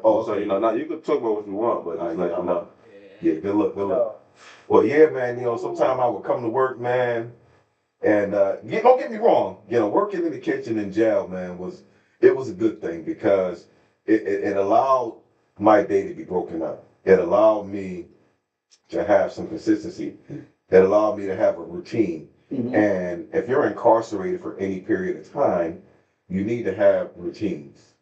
Oh, so now you can talk about what you want, but just let you know. Yeah. Yeah, good luck, good luck. Well, yeah, man. Sometimes I would come to work, man, and don't get me wrong. Working in the kitchen in jail, man, was a good thing because it allowed my day to be broken up. It allowed me to have some consistency. It allowed me to have a routine. And if you're incarcerated for any period of time, you need to have routines.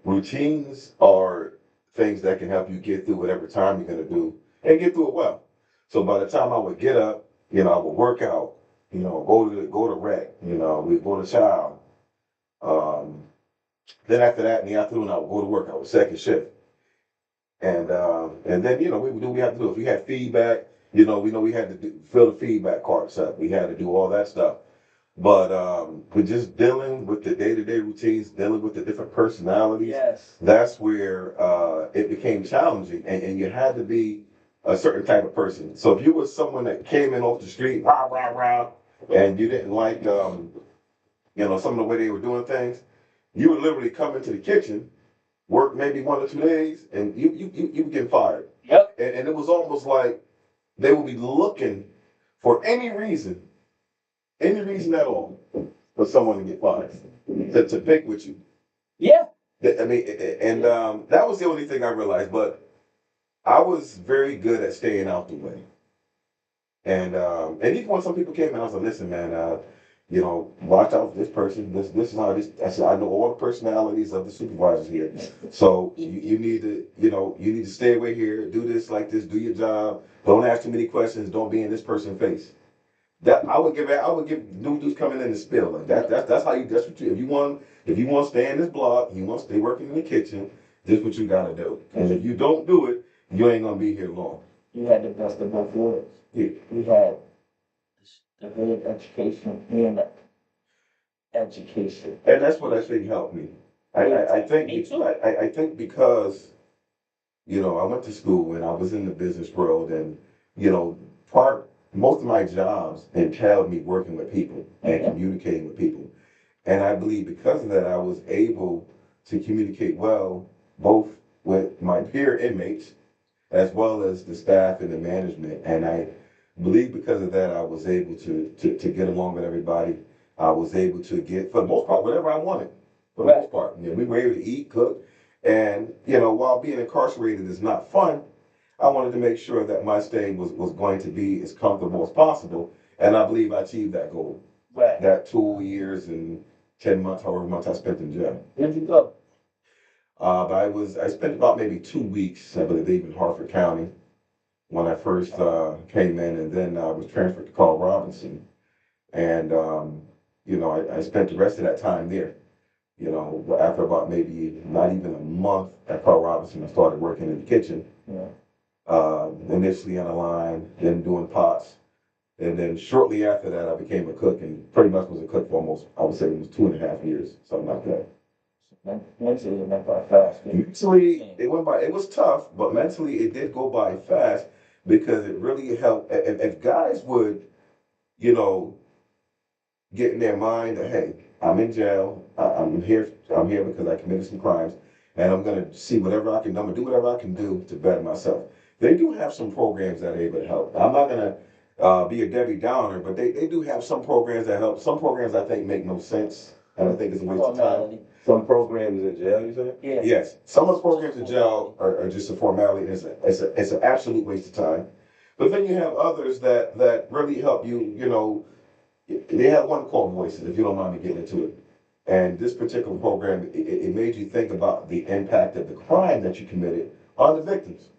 Routines are things that can help you get through whatever time you're going to do and get through it well. So by the time I would get up, I would work out, go to rec, we go to chow. Um, then after that in the afternoon, I would go to work. I was second shift. And then we would do what we have to do. If we had feedback, we know we had to fill the feedback cards up. We had to do all that stuff. But with just dealing with the day-to-day routines, dealing with the different personalities, Yes. that's where it became challenging, and you had to be a certain type of person. So if you were someone that came in off the street, rah rah rah, and you didn't like some of the way they were doing things, you would literally come into the kitchen, work maybe 1 or 2 days, and you would get fired. Yep. And it was almost like they would be looking for any reason at all, for someone to get fired, to pick with you. Yeah. I mean, and that was the only thing I realized. But I was very good at staying out the way. And even when some people came in, I was like, listen, man, watch out for this person. This is how this. I said, I know all the personalities of the supervisors here. So you need to, you need to stay away here. Do this like this. Do your job. Don't ask too many questions. Don't be in this person's face. That I would give new dudes coming in and spill like that. That's how you. That's what you. If you want to stay in this block, you want to stay working in the kitchen. This is what you got to do. And if you don't do it, you ain't gonna be here long. You had the best of both worlds. Yeah. We had the good education and the education. And that's what I think helped me. I think Me too. I think because I went to school and I was in the business world, and part most of my jobs entailed me working with people and communicating with people. And I believe because of that, I was able to communicate well both with my peer inmates as well as the staff and the management. And I believe because of that, I was able to get along with everybody. I was able to get, for the most part, whatever I wanted. For the most part, we were able to eat, cook, and while being incarcerated is not fun, I wanted to make sure that my stay was going to be as comfortable as possible, and I believe I achieved that goal. Right. That 2 years and 10 months, however much I spent in jail. Where'd you go? But I spent about maybe 2 weeks, I believe, in Harford County when I first came in, and then I was transferred to Carl Robinson, and I spent the rest of that time there. After about maybe not even a month at Carl Robinson, I started working in the kitchen. Yeah. Initially on the line, then doing pots. And then shortly after that, I became a cook and pretty much was a cook for almost, I would say it was 2.5 years, something like that. Mentally, it went by fast. Mentally, it went by, it was tough, but mentally it did go by fast because it really helped. If guys would, you know, get in their mind that, hey, I'm in jail, I'm here because I committed some crimes, and I'm going to see whatever I can do, I'm going to do whatever I can do to better myself. They do have some programs that are able to help. I'm not going to be a Debbie Downer, but they do have some programs that help. Some programs I think make no sense, and I think it's a waste of time. Some programs in jail, you said? Yeah. Yes, some of the programs in jail are just a formality. It's an absolute waste of time. But then you have others that really help you. They have one called Voices, if you don't mind me getting into it. And this particular program, it made you think about the impact of the crime that you committed on the victims.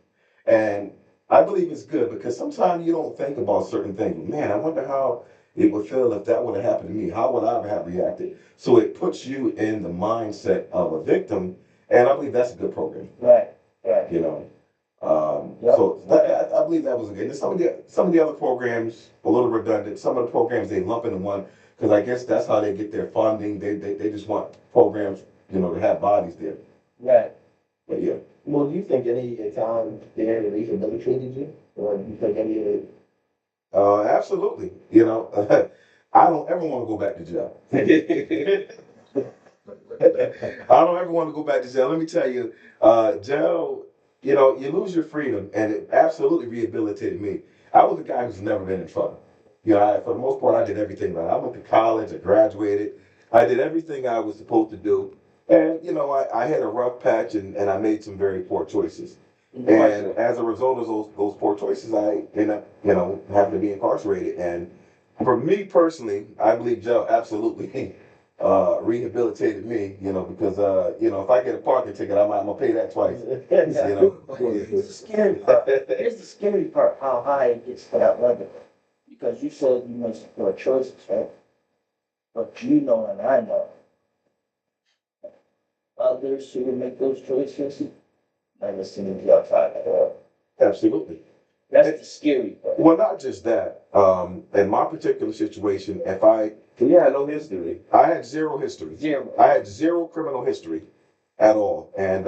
And I believe it's good because sometimes you don't think about certain things. Man, I wonder how it would feel if that would have happened to me. How would I have reacted? So it puts you in the mindset of a victim, and I believe that's a good program. Right. Right. Yep. So I believe that was good. And some of the other programs a little redundant. Some of the programs they lump into one because I guess that's how they get their funding. They just want programs to have bodies there. Right. But yeah. Well, do you think any time there rehabilitated you, or do you think any of it? Absolutely. I don't ever want to go back to jail. I don't ever want to go back to jail. Let me tell you, jail, you lose your freedom, and it absolutely rehabilitated me. I was a guy who's never been in trouble. For the most part, I did everything right. I went to college, I graduated, I did everything I was supposed to do. And, I had a rough patch and I made some very poor choices. And as a result of those poor choices, I ended up, having to be incarcerated. And for me personally, I believe jail absolutely rehabilitated me, because if I get a parking ticket, I'm gonna pay that twice. Here's the scary part. Here's the scary part, how high it gets to that level. Because you said you made some poor choices, right? But you know and I know, others who would make those choices, never seen the outside at all. Absolutely. That's the scary part. Well, not just that. In my particular situation, So you had no history. I had zero history. Zero. I had zero criminal history at all. And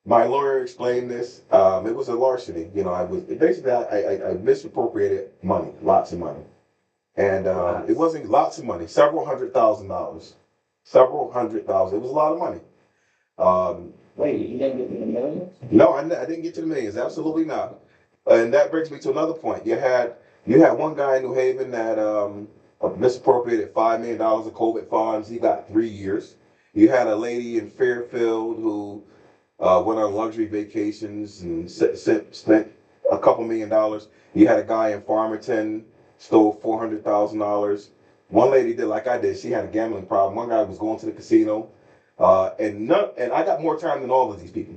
my lawyer explained this. It was a larceny. I misappropriated money, lots of money. And it wasn't lots of money, several $100,000. Several $100,000. It was a lot of money. Wait, you didn't get to the millions? No, I didn't get to the millions. Absolutely not. And that brings me to another point. You had one guy in New Haven that misappropriated $5 million of COVID funds. He got 3 years. You had a lady in Fairfield who went on luxury vacations and spent a couple $1 million. You had a guy in Farmington stole $400,000. One lady did like I did. She had a gambling problem. One guy was going to the casino, and I got more time than all of these people.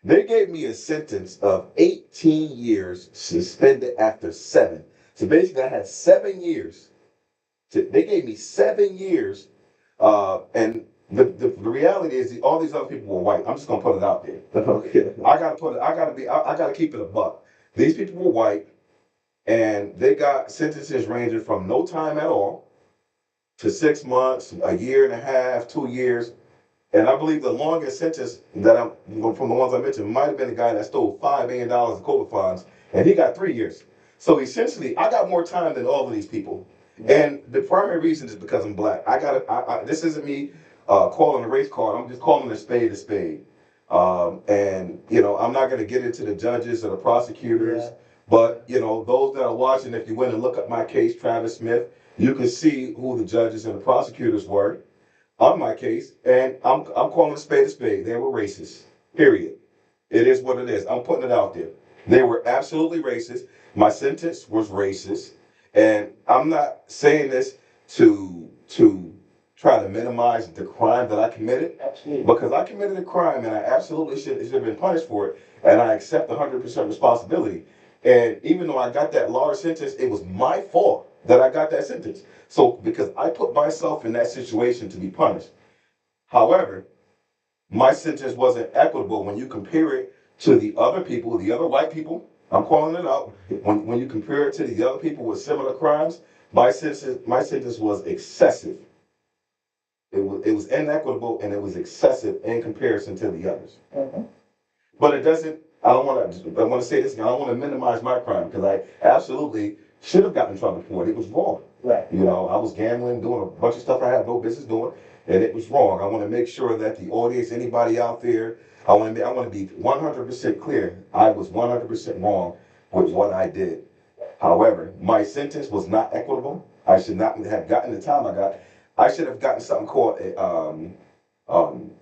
They gave me a sentence of 18 years suspended after 7. So basically, I had 7 years. They gave me 7 years, and the reality is all these other people were white. I'm just gonna put it out there. Okay. I gotta keep it a buck. These people were white, and they got sentences ranging from no time at all to 6 months, a year and a half, 2 years. And I believe the longest sentence that from the ones I mentioned might have been the guy that stole $5 million of COVID funds, and he got 3 years. So essentially, I got more time than all of these people. And the primary reason is because I'm black. This isn't me calling a race card. I'm just calling a spade a spade. And I'm not going to get into the judges or the prosecutors, Yeah. but those that are watching, if you went and look up my case, Travis Smith, you can see who the judges and the prosecutors were on my case, and I'm calling a spade a spade. They were racist. Period. It is what it is. I'm putting it out there. They were absolutely racist. My sentence was racist, and I'm not saying this to try to minimize the crime that I committed, Absolutely. because I committed a crime and I absolutely should have been punished for it, and I accept 100% responsibility. And even though I got that large sentence, it was my fault that I got that sentence. So because I put myself in that situation to be punished. However, my sentence wasn't equitable when you compare it to the other people, the other white people. I'm calling it out. When you compare it to the other people with similar crimes, my sentence was excessive. It was inequitable and it was excessive in comparison to the others. Mm-hmm. But it doesn't. I want to say this again. I don't want to minimize my crime because I absolutely should have gotten in trouble for it. It was wrong. Right. I was gambling, doing a bunch of stuff I had no business doing, and it was wrong. I want to make sure that the audience, anybody out there, I want to be 100% clear. I was 100% wrong with what I did. However, my sentence was not equitable. I should not have gotten the time I got. I should have gotten something called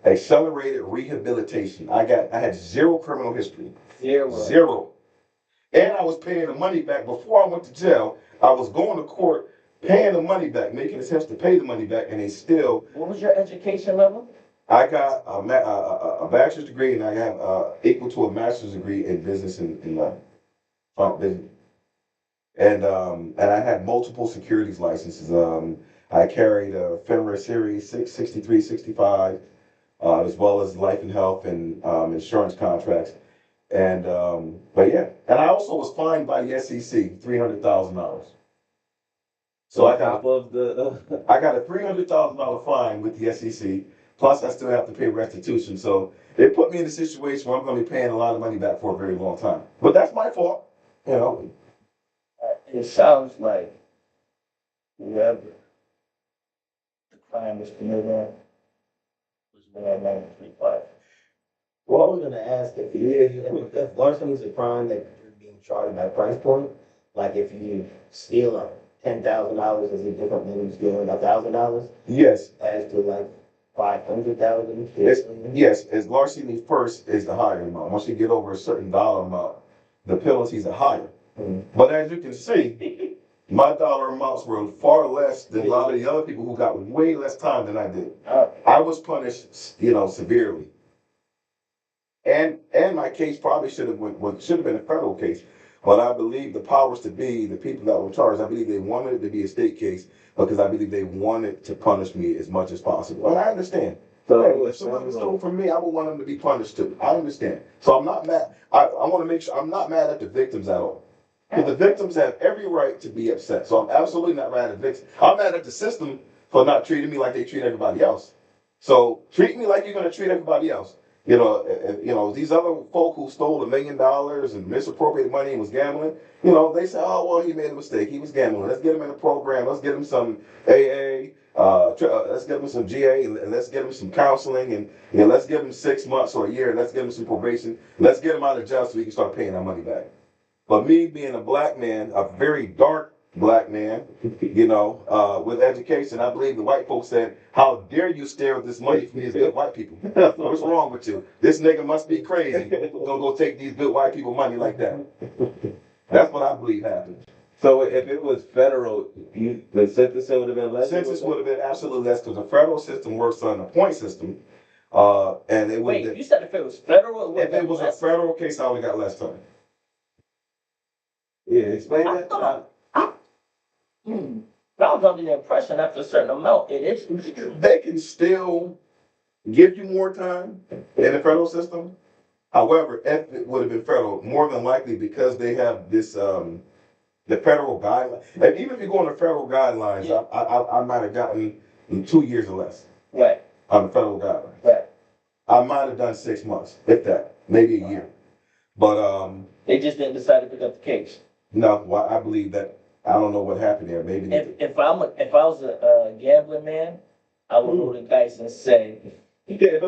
accelerated rehabilitation. I had zero criminal history. Zero. Zero. And I was paying the money back before I went to jail. I was going to court, paying the money back, making attempts to pay the money back, and they still. What was your education level? I got a bachelor's degree, and I have equal to a master's degree in business and front business. And I had multiple securities licenses. I carried a FINRA Series 663, 65, as well as life and health and insurance contracts. And but yeah, and I also was fined by the SEC $300,000. So I got of the. I got a $300,000 fine with the SEC. Plus, I still have to pay restitution. So it put me in a situation where I'm going to be paying a lot of money back for a very long time. But that's my fault, you know. It sounds like whoever the crime was committed on Man, 93.5. Well, I was gonna ask if larceny is a crime that you're being charged by price point, like if you steal $10,000, is it different than you stealing $1,000 Yes, as to like 500,000? yes, as larceny first is the higher amount. Once you get over a certain dollar amount, the penalties are higher. Mhm. But as you can see, my dollar amounts were far less than a lot of the other people who got way less time than I did. I was punished, severely. And my case probably should have been a federal case. But I believe the powers to be, the people that were charged, I believe they wanted it to be a state case because I believe they wanted to punish me as much as possible. And I understand. So Hey, if someone stole from me, I would want them to be punished too. I understand. So I'm not mad. I want to make sure I'm not mad at the victims at all. Because the victims have every right to be upset. So I'm absolutely not mad at the victims. I'm mad at the system for not treating me like they treat everybody else. So treat me like you're going to treat everybody else. These other folk who stole $1 million and misappropriated money and was gambling, they say, oh, well, he made a mistake. He was gambling. Let's get him in a program. Let's get him some AA. Let's give him some GA and let's give him some counseling and let's give him 6 months or a year. And let's give him some probation. Let's get him out of jail so we can start paying our money back. But me being a black man, a very dark black man, with education, I believe the white folks said, how dare you stare at this money from these good white people? What's wrong with you? This nigga must be crazy. Gonna go take these good white people money like that. That's what I believe happened. So if it was federal, the sentencing would have been less? Census would have been absolutely less because the federal system works on a point system. And it would have Wait, been, you said if it was federal, if it was a federal case, I would have got less time. Yeah, explain I that. thought, I was under the impression after a certain amount, it is. They can still give you more time in the federal system. However, if it would have been federal, more than likely because they have this the federal guidelines. And even if you go on the federal guidelines, Yeah. I might have gotten 2 years or less Right, on the federal guidelines. right. I might have done 6 months, if that, maybe a year. But They just didn't decide to pick up the case. no, well, I believe that I don't know what happened there. Maybe they, If I was a gambling man, I would roll the dice and say, I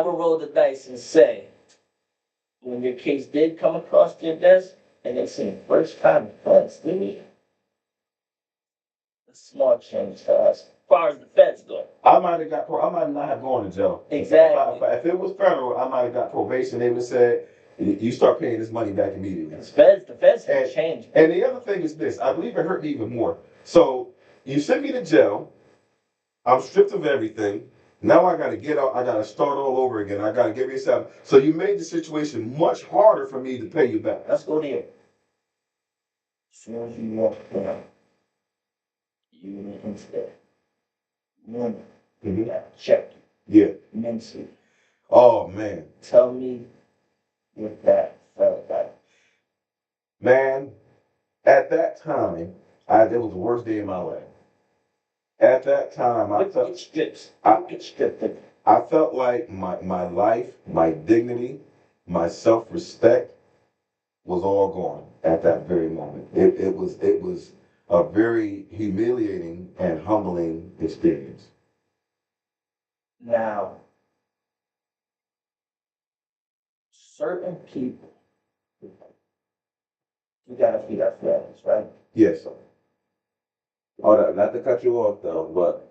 would roll the dice and say, when your case did come across your desk and they said, first time offense, dude, a small change to us, as far as the feds go. I might not have gone to jail. Exactly. If it was federal, I might have got probation. They would say, you start paying this money back immediately. The feds have changed. And the other thing is this, I believe it hurt me even more. So you send me to jail, I'm stripped of everything. Now I gotta get out, I gotta start all over again. I gotta give yourself. So you made the situation much harder for me to pay you back. Let's go there. As soon as you walk down, you went into there. Woman, Mhm. got checked Yeah. mentally. Oh man. Tell me what that felt like. Man, at that time, it was the worst day of my life. At that time, I Look felt at strips. I- Look at strips. I felt like my life, my dignity, my self-respect was all gone at that very moment. It was a very humiliating and humbling experience. Now, certain people, you gotta feed our families, right? Yes. Hold up, not to cut you off though, but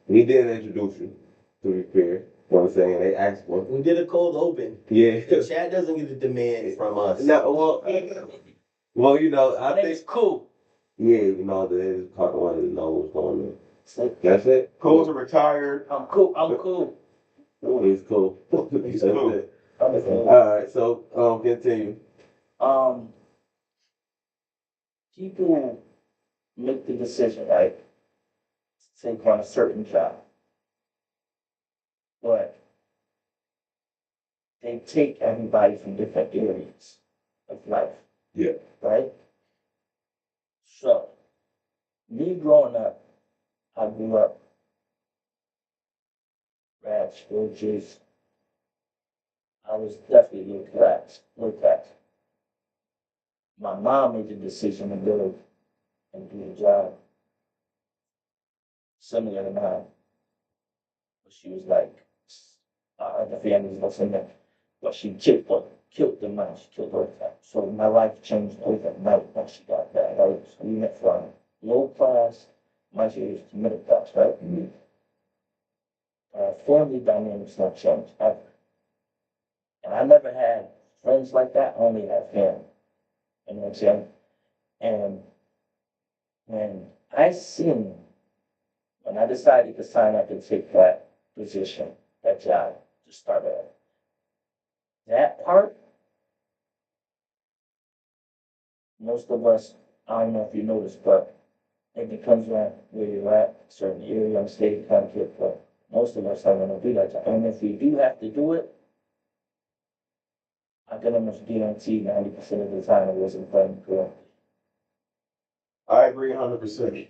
we did introduce you, to be fair. You know what I'm saying? They asked for it. We did a cold open. Yeah. The chat doesn't get a demand from us. No, well, I My name is think, Cool. yeah, they just caught the one that know what's going on. That's it? Coles are retired. I'm cool. I'm cool. He's cool. He's That's cool. it. I'm cool. Alright, so, continue. People make the decision, right, to take on a certain job. But they take everybody from different areas of life. Yeah. Right? So, me growing up, I grew up rags, roaches. I was definitely low class. My mom made the decision to go and do a job. similar to mine. But she was like, the family's listening, but she killed the money. She killed her family. So my life changed overnight when she got that. Right? So we went from low class, my years to middle class, right? Family dynamics not changed ever. And I never had friends like that. I only had family. You know what I'm saying? And when when I decided to sign up and take that position, that job to start at, that part, most of us, I don't know if you noticed, but it depends on where you're at, certain area, I'm state, country, but most of us are gonna do that job. And if we do have to do it, I can almost guarantee 90% of the time it wasn't done correctly. I agree 100%.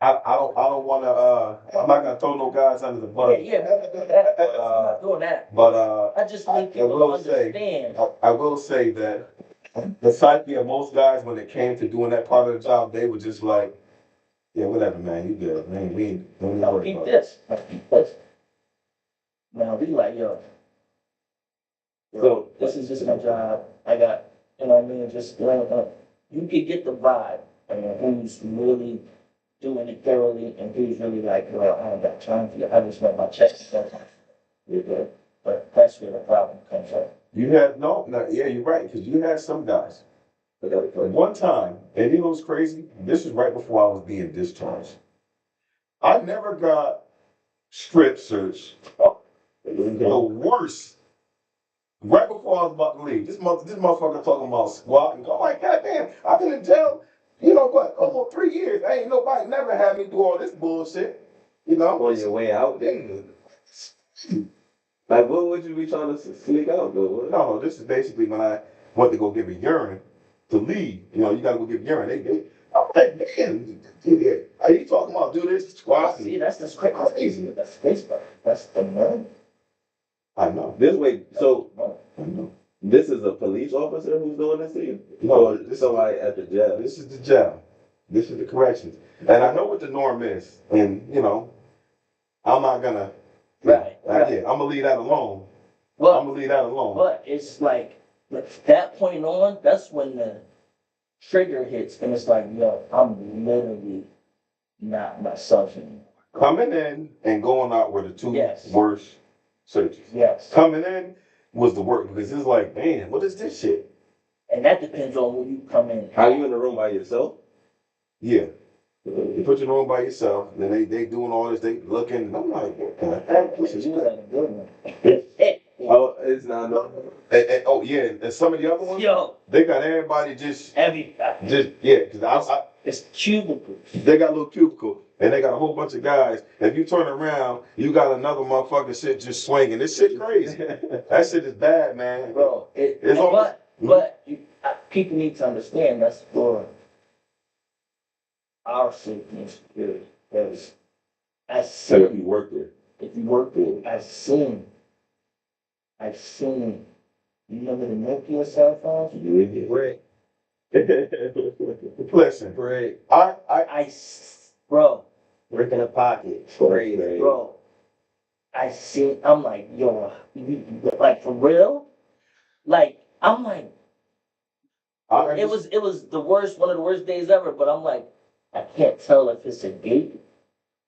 I don't wanna, I'm not gonna throw no guys under the bus. Yeah, we're not doing that. I'm not doing that. But, I just need I people to will say- understand. I will say that the psyche of most guys, when it came to doing that part of the job, they were just like, yeah, whatever, man, you good, man, we ain't, don't even Now worry keep about it. this. Now keep this. Now we like, So, this is just my job. I got, you know what I mean? Just you could get the vibe and who's really doing it thoroughly and who's really like, well, I don't got time for you. I just want my check. You're good. But that's where the problem comes up. You had, no, yeah, you're right, because you had some guys. But one time, and you know what's crazy? This is right before I was being discharged. I never got strip searched. The worst. Right before I was about to leave, this motherfucker talking about squat and go like, goddamn, I've been in jail, you know what, almost 3 years. Ain't nobody never had me do all this bullshit, you know? on your way out, then. Like, what would you be trying to sneak out, though? No, this is basically when I went to go give a urine to leave. You know, you gotta go give urine. I'm like, man, are you talking about do this squat? See, that's the crazy. That's Facebook. That's the money. I know, This way, so I know. this is a police officer who's doing this to you? No, Or this is somebody at the jail? This is the jail. This is the corrections. And I know what the norm is. And, you know, I'm not gonna, Right. yeah, I'm gonna leave that alone. I'm Well, gonna leave that alone. but it's like, at that point on, that's when the trigger hits and it's like, yo, I'm literally not myself anymore. Coming in and going out were the two Yes. worst searches. Yes. Coming in was the worst because it's like, man, what is this shit? And that depends on when you come in. Are you in the room by yourself? Yeah. You put your room by yourself, and then they doing all this, they looking, and I'm like, what the heck? You was at a good one. Oh, it's not. No. Oh yeah, and some of the other ones, Yo, they got everybody just everybody. yeah, because It's cubicles. they got a little cubicle, and they got a whole bunch of guys. If you turn around, you got another motherfucking shit just swinging. This shit crazy. That shit is bad, man. Bro, It's almost- but people need to understand that's for our safety and security. Because I So if see, you work there. if you work there, I've seen, you remember the Nokia cell phones? Brick, Listen, brick, Bro, brick in a pocket. Crazy. bro, I'm like, yo, like for real? Like, I'm like, it was the worst, one of the worst days ever, but I'm like, I can't tell if it's a gate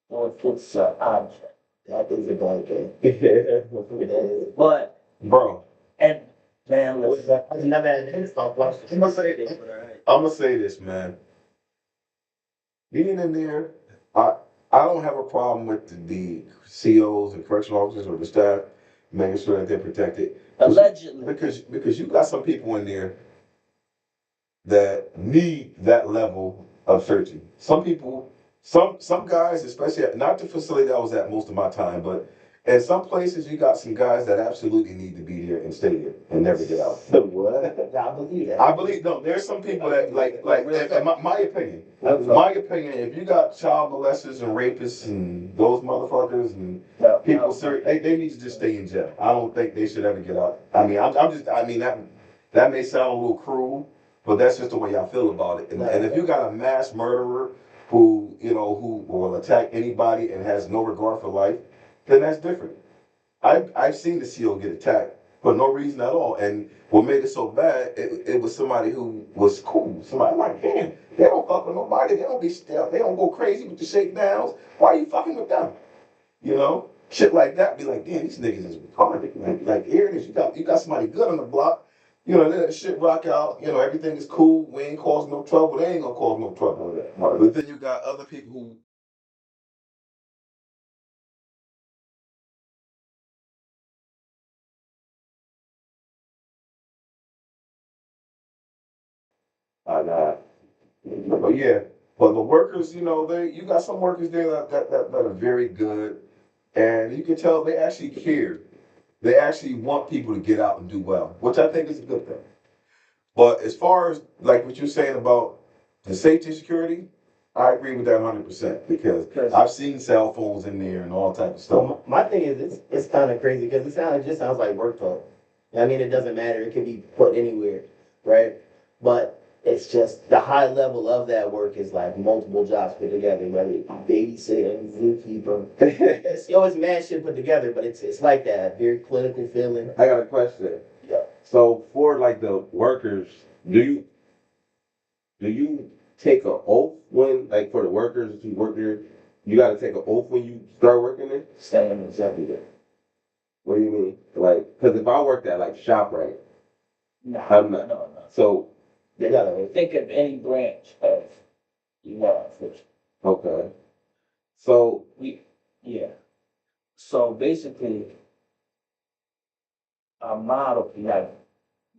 or if it's an object. That is a bad thing. That is. But, bro. and man, listen, I never had this thought. I'm gonna say this, but alright. I'm gonna say this, man. Being in there, I don't have a problem with the COs and correctional officers or the staff making sure that they're protected. allegedly, Because you got some people in there that need that level of searching. Some people, some guys, especially not the facility I was at most of my time, but in some places you got some guys that absolutely need to be there and stay there and never get out. What? I believe that. I believe no. There's some people that like in my opinion. If you got child molesters and rapists and those motherfuckers and people, they need to just stay in jail. I don't think they should ever get out. I mean, that may sound a little cruel, but that's just the way I feel about it. And if you got a mass murderer who who will attack anybody and has no regard for life, then that's different. I've seen the CEO get attacked for no reason at all, and what made it so bad, it was somebody who was cool. Somebody like, man, they don't fuck with nobody. They don't be still. They don't go crazy with the shakedowns. Why are you fucking with them? Shit like that. Be like, damn, these niggas is retarded. Like here it is. You got somebody good on the block. Let that shit rock out. Everything is cool. We ain't causing no trouble. They ain't gonna cause no trouble. But then you got other people who. I got. But yeah, but the workers, you got some workers there that are very good, and you can tell they actually care. They actually want people to get out and do well, which I think is a good thing. But as far as like what you're saying about the safety and security, I agree with that 100% because I've seen cell phones in there and all type of stuff. So my thing is, it's kind of crazy because it just sounds like work talk. I mean, it doesn't matter. It can be put anywhere, right? But it's just the high level of that work is like multiple jobs put together, whether it be babysitting, zookeeper. It's mad shit put together, but it's like that very clinical feeling. I got a question. Yeah. So for like the workers, do you take an oath when, like, for the workers who work there, you got to take an oath when you start working there? Same as every day. What do you mean? Like, because if I worked at like ShopRite, No, I'm not. no. So They gotta Think of any branch of law enforcement. okay. So Yeah. So basically, our model,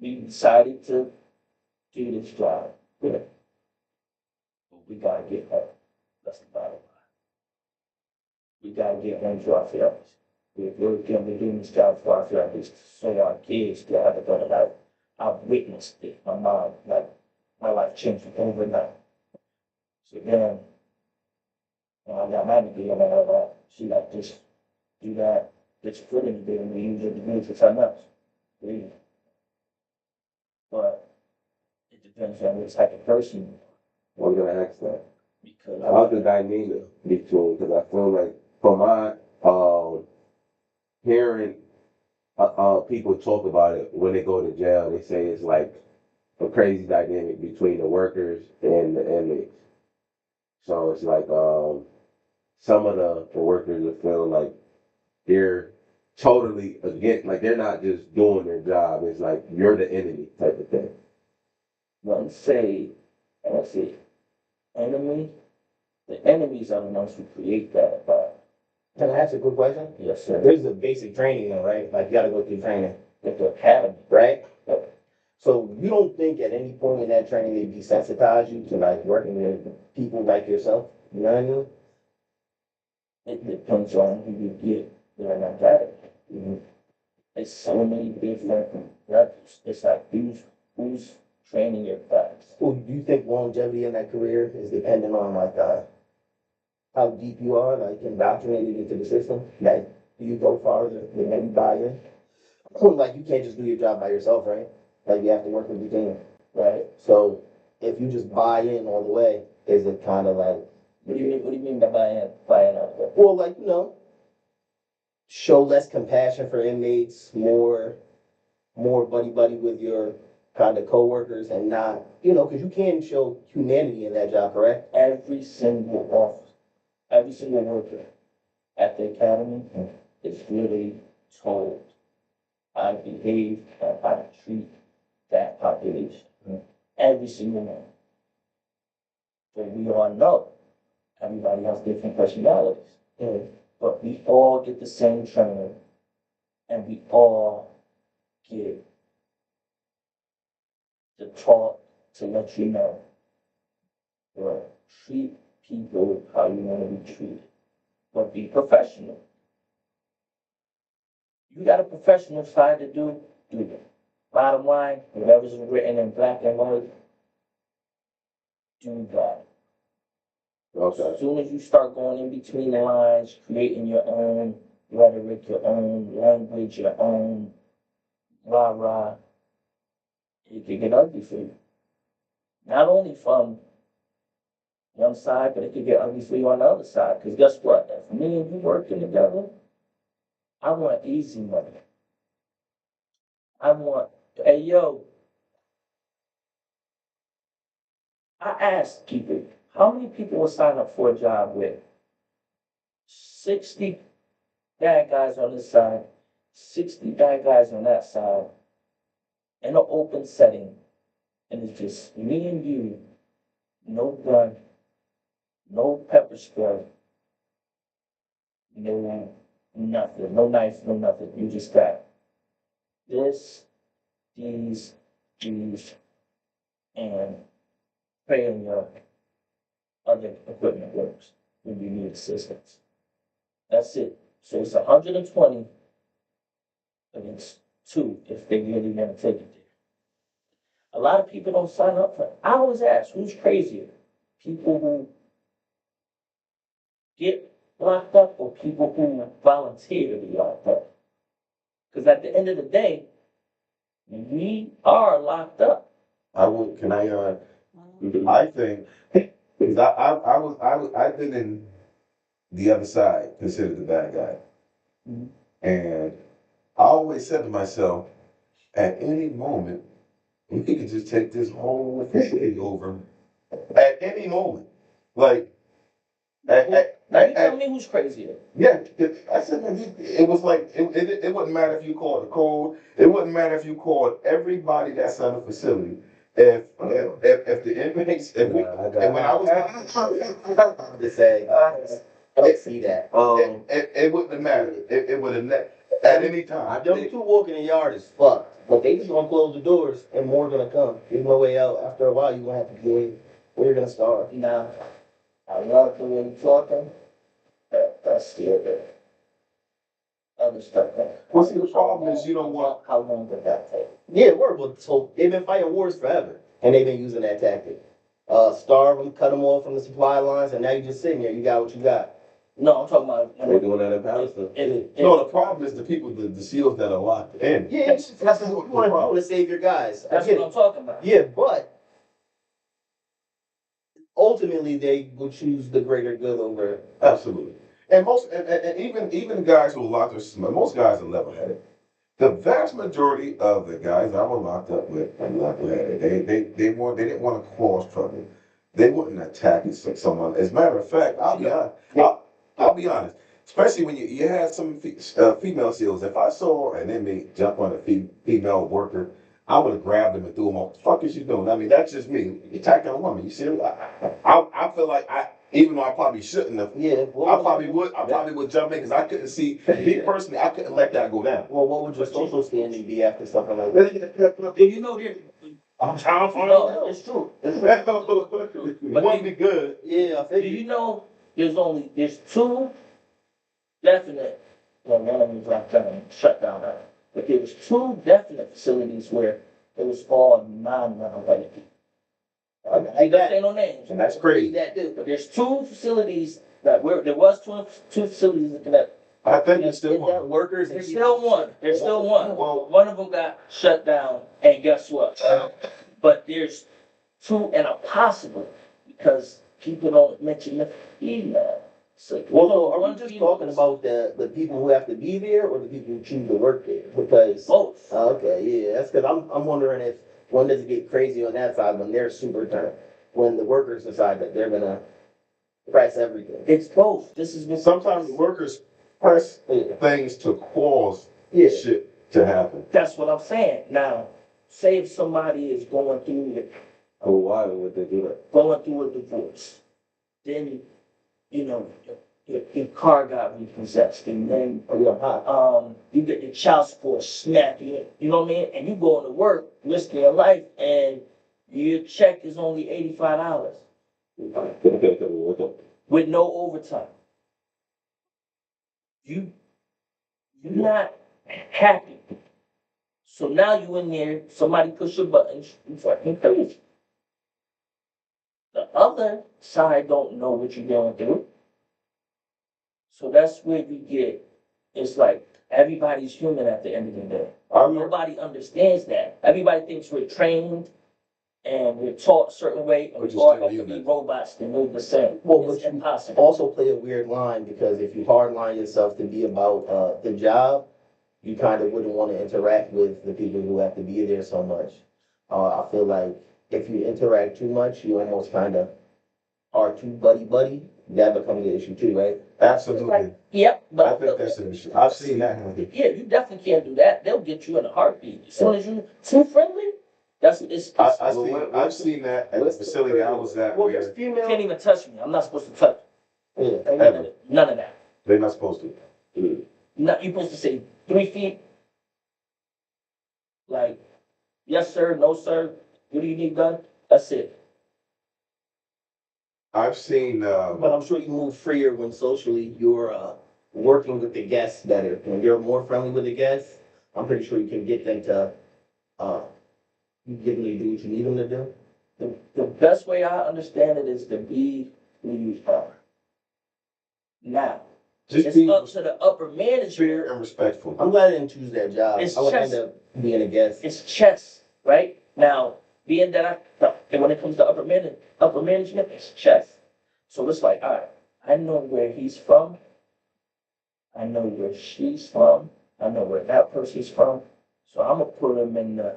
we decided to do this job. Yeah. But we gotta get home. That's the bottom line. We gotta get home to our families. We're gonna be doing this job for our families, so our kids can have a better life. I've witnessed it. My mom, my life changed overnight. So then, when I got my degree and all that, she just do that, get your foot in the door and use your degree for something else. Really. But it depends on what type of person you are. I'm gonna ask that. Because How's the dynamic between? Because I feel like from my hearing people talk about it when they go to jail, they say it's like a crazy dynamic between the workers and the inmates. So it's like some of the workers are feeling like they're totally against, like they're not just doing their job. It's like you're the enemy type of thing. let's say enemy, the enemies are the ones who create that environment. Can I ask a quick question? Yes, sir. There's a basic training though, right? Like you gotta go through training, At the academy. right? So you don't think at any point in that training they desensitize you to like working with people like yourself? You know what I mean? It depends on who you get there in that academy. There's so many different levels. It's like who's training your class. Well, do you think longevity in that career is dependent on like how deep you are, like indoctrinated into the system? That you go farther than anybody in? Like you can't just do your job by yourself, right? Like you have to work with your team, right? So if you just buy in all the way, is it kind of like, What do you mean by buying out? well, like, show less compassion for inmates, more buddy with your kind of coworkers and not, because you can show humanity in that job, correct? Every single officer, every single worker at the academy is really told how to behave and how to treat that population. Every single one. But we all know everybody has different personalities. But we all get the same training and we all get the talk to let you know, treat people how you want to be treated, but be professional. You got a professional side to do it. Bottom line, whatever's written in black and white, do that. Okay. As soon as you start going in between the lines, creating your own rhetoric, your own language, your own rah-rah, it can get ugly for you. Not only from one side, but it could get ugly for you on the other side. Because guess what? If me and you working together, I want easy money. I want, hey yo, I asked people, how many people will sign up for a job with 60 bad guys on this side, 60 bad guys on that side, in an open setting, and it's just me and you, no gun, no pepper spray, no nothing, no knife, no nothing. You just got this, these, and praying your other equipment works when you need assistance. That's it. So it's 120 against 2 if they really want to take it there. A lot of people don't sign up for it. I always ask, who's crazier? People who get locked up or people who volunteer to be locked up? Because at the end of the day, we are locked up. I think, because I've been in the other side, considered the bad guy. Mhm. And I always said to myself, at any moment, we could just take this whole thing over. At any moment. Like, Now you tell me who's crazier. yeah, I said, man, it was like, it wouldn't matter if you called the code, it wouldn't matter if you called everybody that's on the facility. If the inmates, if we, and when I was. To say, I see that. It wouldn't have mattered, it would have, at any time. Them two walking in the yard is fucked, but they just gonna close the doors and more gonna come. There's no way out. After a while, you gonna have to go in, where you're gonna starve. Now, I love the way you're talking. That's still the other stuff. Well, see, the problem is you don't want. How long did that take? Yeah, word, but so they've been fighting wars forever, and they've been using that tactic. Starve them, cut them off from the supply lines, and now you're just sitting there. You got what you got. No, I'm talking about. They doing that in Palestine. No, the problem is the people, the SEALs that are locked in. Yeah, that's what you want to save your guys. I That's get what it. I'm talking about. Yeah, but ultimately they will choose the greater good over. Absolutely. And even the guys who are locked up, most guys are level-headed. The vast majority of the guys I was locked up with are level-headed. They didn't want to cause trouble. They wouldn't attack someone. As a matter of fact, I'll be honest. I'll be honest. Especially when you had some female SEALs. If I saw an inmate jump on a female worker, I would have grabbed him and threw him off. What the fuck is you doing? I mean, that's just me. You're attacking a woman. You see, I feel like even though I probably shouldn't have, Yeah, I probably would jump in because I couldn't see, me personally, I couldn't let that go down. Well, what would your social standing be after something like that? Do you know there? I'm trying to find No, it's true. It wouldn't be good. Yeah, I Do figured. you know there's 2 definite, well, one of them was locked down, shut down now. But there was 2 definite facilities where it was all non-white people. I ain't gonna say no names. And that's crazy. That dude. But there's 2 facilities there was two facilities in Connecticut. I think it's still Is that one. workers? There's still one. There's still one. Well, One of them got shut down, and guess what? But there's 2 and a possible because people don't mention the female. So, Well, so are one we just female- talking about the people who have to be there or the people who choose to work there? Because, both? okay, yeah, that's because I'm wondering if one doesn't get crazy on that side when they're super turned, when the workers decide that they're gonna press everything. It's both. This is what sometimes workers press Yeah. things to cause Yeah. shit to happen. That's what I'm saying. Now, say if somebody is going through Oh, why would they do that? a divorce, then you know your car got repossessed, and then Oh, yeah, hot. you get your child support smacked. You know what I mean? And you going to work, risking your life, and your check is only $85 with no overtime. You're not happy. So now you in there, somebody push your buttons, you fucking crazy. The other side don't know what you're going through. So that's where we get, it's like everybody's human at the end of the day. I remember, Nobody understands that. Everybody thinks we're trained and we're taught a certain way, and But we you're all still have to be human. robots to move the same. Well, It's but you impossible. also play a weird line because if you hardline yourself to be about the job, you kind of wouldn't want to interact with the people who have to be there so much. I feel like if you interact too much, you almost kind of are too buddy. That becomes an issue too, right? Absolutely. Yep, I but think that's an issue. I've seen that happen. yeah, you definitely can't do that. They'll get you in a heartbeat. As soon as you too friendly, I've seen that at the facility I was at Well, where there's you female. can't even touch me. I'm not supposed to touch Yeah. you. None of it. None of that. they're not supposed to. Not, you're supposed to say 3 feet. Like, yes, sir, no, sir. What do you need done? That's it. I've seen, But I'm sure you move freer when socially you're working with the guests better. When you're more friendly with the guests, I'm pretty sure you can get them to you get them to do what you need them to do. The best way I understand it is to be who you are. Now, just it's be up to the upper management. fair and respectful. I'm glad I didn't choose that job. It's I would just- end up being a guest. It's chess, right? Now, being that and when it comes to upper management, it's chess. So it's like, all right, I know where he's from. I know where she's from. I know where that person's from. So I'm gonna put them in the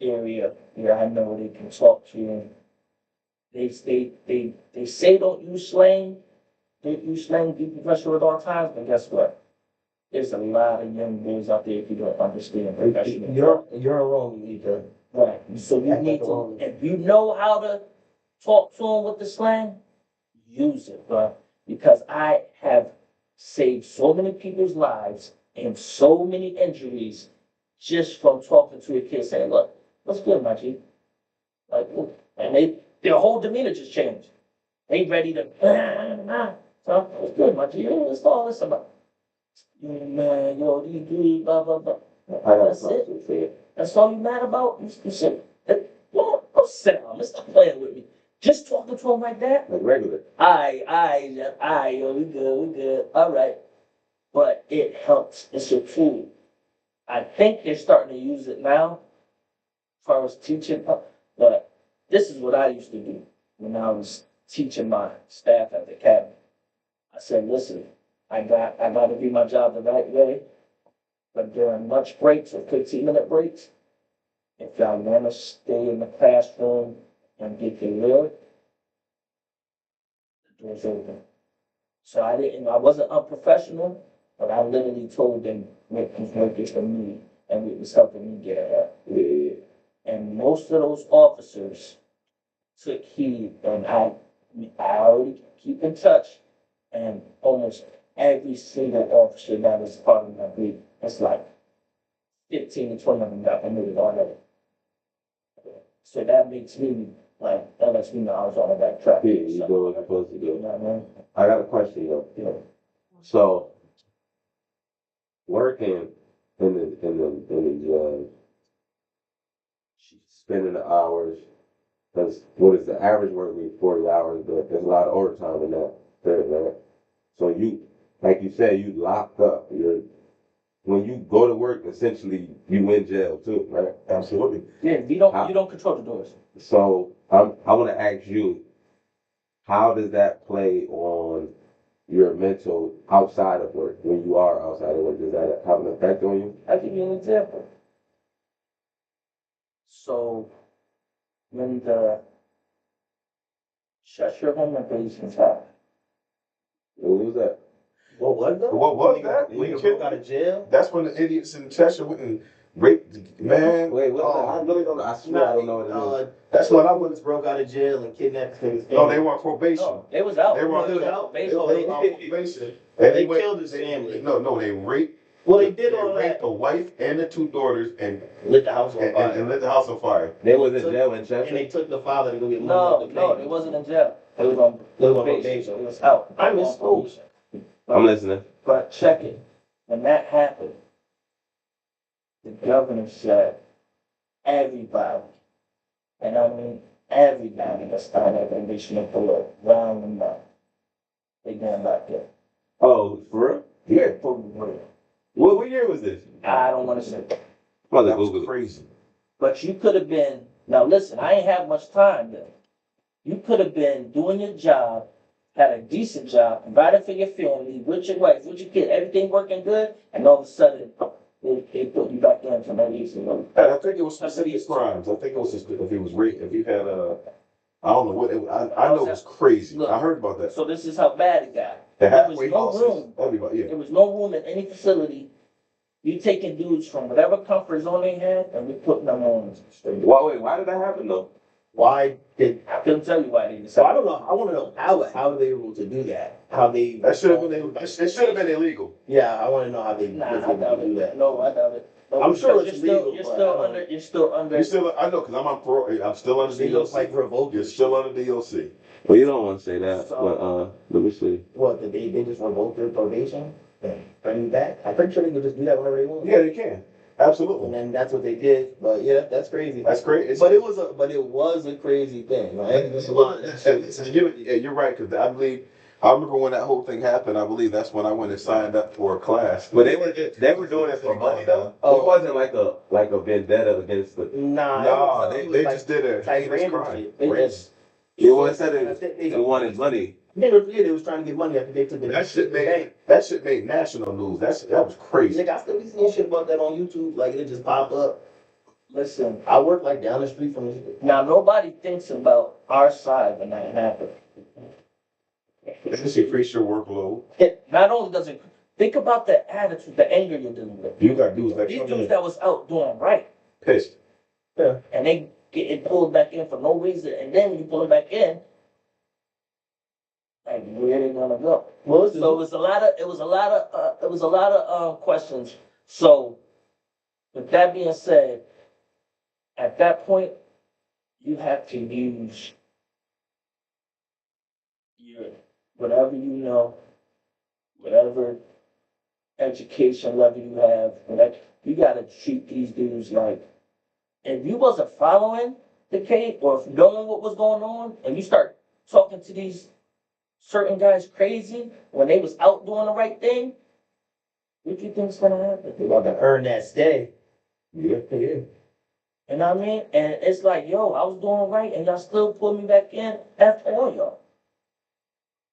area where I know they can talk to you. They say don't use slang. Don't use slang, be professional at all times, but guess what? There's a lot of young boys out there who don't understand professional. You're in Rome, you need to. Right, so you need to, if you know how to talk to them with the slang, use it, bro. Because I have saved so many people's lives and so many injuries just from talking to a kid saying, look, what's good, my G? Like, look, and their whole demeanor just changed. They ready to, so what's good, my G? What's all this about? Yo, man, yo, these dudes, blah, blah, blah. That's it. That's all you mad about? You said, go sit down. Let's stop playing with me. Just talking to him like that. Like regular. Yo, we good. All right. But it helps. It's a tool. I think they're starting to use it now, as far as teaching. But this is what I used to do when I was teaching my staff at the academy. I said, listen, I got to do my job the right way. But during lunch breaks or 15-minute breaks, if y'all want to stay in the classroom and get your meal, the door's open. So I wasn't unprofessional, but I literally told them what was working for me and what was helping me get ahead. Yeah. And most of those officers took heed, and I already keep in touch, and almost every single officer that was part of my group, it's like 15 to 20 of them got promoted already. So that makes me, like, that lets me know I was on the right track. Yeah, you doing what you're supposed to You do. know what I mean? I got a question though. Yeah. So, working in the job, spending the hours, because what is the average work week? 40 hours, but there's a lot of overtime in that, right? So you, like you said, you locked up. When you go to work, essentially you in jail too, right? Absolutely. Yeah, you don't control the doors. So I want to ask you, how does that play on your mental outside of work? When you are outside of work, does that have an effect on you? I'll give you an example. So, when the shut your home operations happened, What was that? What was that? What was that? When you broke out of jail? That's when the idiots in Cheshire went and raped the man. Wait, what? Oh, I really don't know. I swear I don't know what it is. That's when I was broke out of jail and kidnapped his family. No, they were on probation. no, they was out. They were on They was out? probation. They were on probation. And They went- killed his family. No, they raped. Well, they did all raped that. the wife and the 2 daughters and Lit the house on and fire. lit the house on fire. They was in took- jail in And Chester. they took the father to go get money No, off the no, payment. they wasn't in jail. They was on They was on probation. probation. It was out. I misspoke. I'm listening. But check it. When that happened, the governor said, everybody, and I mean everybody that's signed that condition of parole, round and round, they going back there. Oh, for real? Yeah. For real. What year was this? I don't want to say, I'm about That to was Google it. crazy. but you could have been Now listen, I ain't have much time then. You could have been doing your job, had a decent job, providing for your family, with your wife, with your kid, everything working good, and all of a sudden they put you back in for no reason. And I think it was specific crimes. I think it was just if it was rape, if you had a, I don't know what, I know it was crazy. Look. I heard about that. So this is how bad it got. The There was halfway no houses, room. everybody, yeah. There was no room in any facility. You taking dudes from whatever comfort zone they had, and we putting them on straight. Why did that happen though? Why did, I couldn't tell you why they so decided. I don't know, I wanna know how they were able to do that, how they. That should have been, it should have been illegal. Yeah, I wanna know how they Nah, was I able doubt to do it. that. No, I doubt it. No, I'm sure because it's you're still, legal, you're but still I don't under, you're still under. You still, I know, cause I'm on parole, I'm still under They look DOC. like revolt. You're still under DOC. Well, you don't want to say that, So- but let me see. What, did they just revoke their probation and bring you back? I'm pretty sure they could just do that whenever they want. Yeah, they can. Absolutely. And then that's what they did, but yeah, that's crazy. That's crazy. But it was a crazy thing, right? That's a lot. Yeah, you're right, because I remember when that whole thing happened, I believe that's when I went and signed up for a class. But they were doing it for money though. Oh. It wasn't like a vendetta against the. Nah. No, it was they like just did a like heinous random crime. shit. They just. It was said I think they wanted money. They was trying to get money after they took the. That shit bank. made national news. That was crazy. Nigga, I still be seeing shit about that on YouTube. Like it just pop up. Listen, I work like down the street from this. now nobody thinks about our side when that happened. It just increase your workload. It not only does it, think about the attitude, the anger you're dealing with. You got dudes that These come dudes in that was out doing right, pissed. and they getting pulled back in for no reason, and then you pull them back in, like where they gonna go? Well, So it was a lot of questions. So with that being said, at that point, you have to use your whatever you know, whatever education level you have, whatever, you gotta treat these dudes like, if you wasn't following the case or if knowing what was going on, and you start talking to these certain guys crazy when they was out doing the right thing, what do you think's gonna happen? They about to earn that stay. Yeah. Yeah. You know what I mean? And it's like, yo, I was doing right, and y'all still pull me back in after all y'all.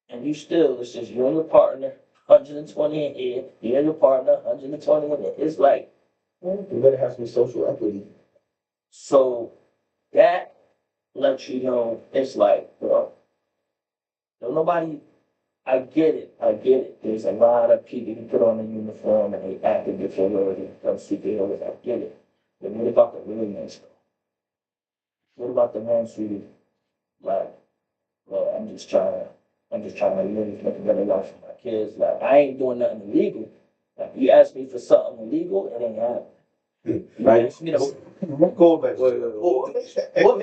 And you still, it's just you and your partner, 120 in here, you and your partner, 120 in here. It's like, You better have some social equity. so that lets you know, it's like, bro, don't nobody, I get it. There's a lot of people who put on a uniform and they act as if they're already become superheroes, I get it. But what about the real men stuff? What about the ones who, like, well, I'm just trying to live, make a better life for my kids. Like, I ain't doing nothing illegal. Like, you ask me for something illegal, it ain't happening. You Right. ask me to, Go back. What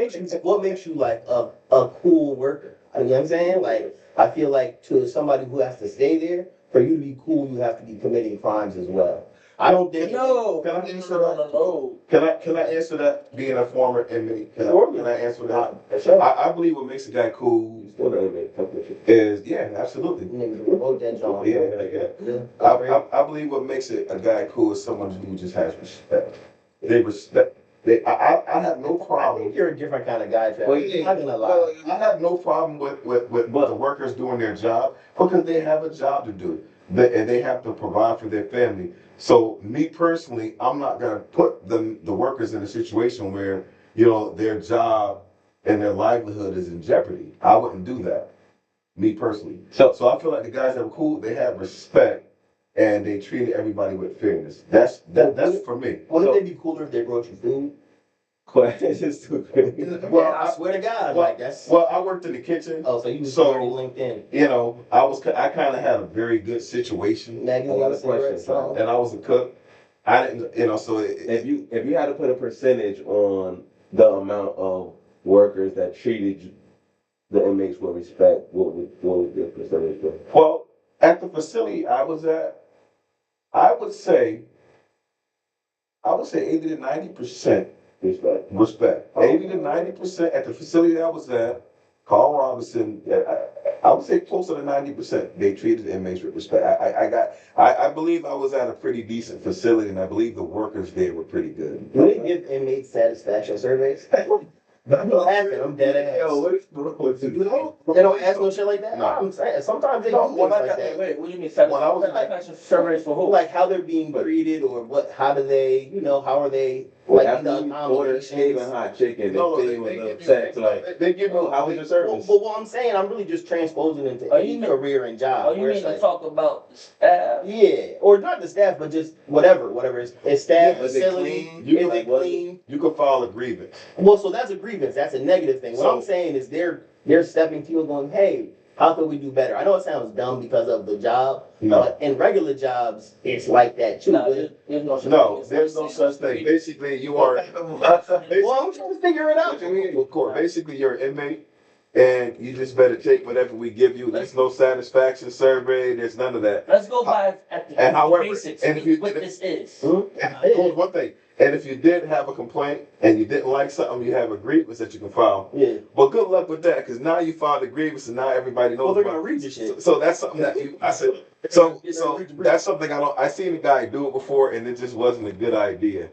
makes you like a cool worker? You know what I'm saying? Like, I feel like to somebody who has to stay there, for you to be cool, you have to be committing crimes as well. I don't think. no, Can I no, answer no, that? no. Can I answer that? Being a former inmate, can I answer that? For sure. I believe what makes a guy cool Still don't make competition. is absolutely. Niggas revolt that joint. Yeah. I believe what makes it a guy cool is someone who just has respect. They respect. I have no I problem. think you're a different kind of guy, Travis. Well, I'm not gonna lie. I have no problem with the workers doing their job because they have a job to do. And they have to provide for their family. So me personally, I'm not gonna put the workers in a situation where, their job and their livelihood is in jeopardy. I wouldn't do that. Me personally. So So I feel like the guys that were cool, they have respect and they treated everybody with fairness. That's for me. Wouldn't they be cooler if they brought you food? questions too quick. Well, I swear to God, like that's. Well, I worked in the kitchen. Oh, so you was So- already linked in. I kind of had a very good situation, Maggie, A lot of questions, and I was a cook. I didn't, so If you had to put a percentage on the amount of workers that treated the inmates with respect, what would the percentage be? well, at the facility I was at, I would say 80 to 90% Respect. respect. 80 to 90% at the facility that I was at, Carl Robinson. I would say closer to 90%. They treated the inmates with respect. I believe I was at a pretty decent facility, and I believe the workers there were pretty good. Do they give inmates satisfaction surveys? I'm laughing. I'm dead ass. Yo, what's They don't ask no shit like that. No. I'm saying sometimes they No, do when things I like got- that. Wait, what do you mean When I was satisfaction surveys for who? Like how they're being treated or what? How do they? How are they? Like After the you order steak and accommodations. hot chicken, No, they they feel give you- upset. Like, they give you, how was your Well, service? but what I'm saying, I'm really just transposing into Oh, you any mean- career and job. Oh, you where mean it's to like, talk about the staff? yeah, or not the staff, but just whatever it's staff, Yeah, was it facility, clean? You is like, it was it- clean? you can file a grievance. Well, so that's a grievance. That's a negative thing. What So- I'm saying is they're stepping to you and going, hey, how can we do better? I know it sounds dumb because of the job, No, but in regular jobs, it's like that too. No, But- there's no such no, thing. there's no such thing. Basically, you are. well, I'm trying to figure it out. What you mean? Of course. Basically, you're an inmate, and you just better take whatever we give you. There's no satisfaction survey. There's none of that. Let's go by at the And however- basics. and if you- what this is. And here's one thing. And if you did have a complaint and you didn't like something, you have a grievance that you can file. Yeah. Well, good luck with that, because now you filed a grievance, and now everybody knows. Well, they're about gonna it. read your shit. So that's something that I said. So that's something I seen a guy do it before, and it just wasn't a good idea.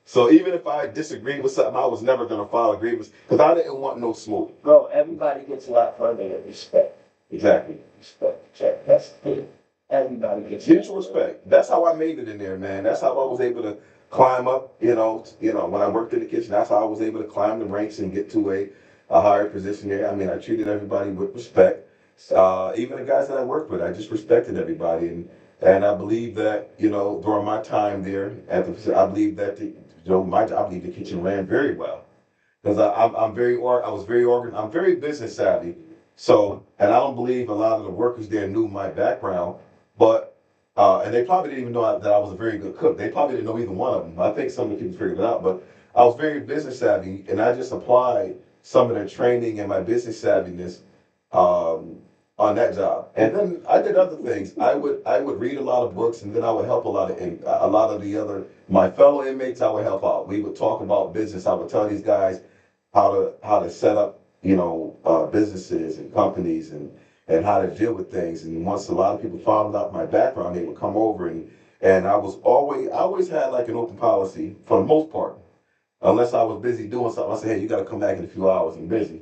So even if I disagreed with something, I was never gonna file a grievance because I didn't want no smoke. Bro, everybody gets a lot further with respect. Exactly. Respect. Check. That's it. Everybody gets Mutual respect. That's how I made it in there, man. That's how I was able to climb up. When I worked in the kitchen, that's how I was able to climb the ranks and get to a higher position there. I mean, I treated everybody with respect. Even the guys that I worked with, I just respected everybody, and I believe that during my time there at the facility, I believe that I believe the kitchen ran very well because I was very organ, I'm very business savvy. So, and I don't believe a lot of the workers there knew my background, but and they probably didn't even know that I was a very good cook. They probably didn't know either one of them. I think some of the people figured it out, but I was very business savvy, and I just applied some of their training and my business savviness on that job. And then I did other things. I would read a lot of books, and then I would help a lot of my fellow inmates. I would help out. We would talk about business. I would tell these guys how to set up businesses and companies and how to deal with things. And once a lot of people found out my background, they would come over and I always had like an open policy for the most part. Unless I was busy doing something, I said, hey, you got to come back in a few hours. I'm busy.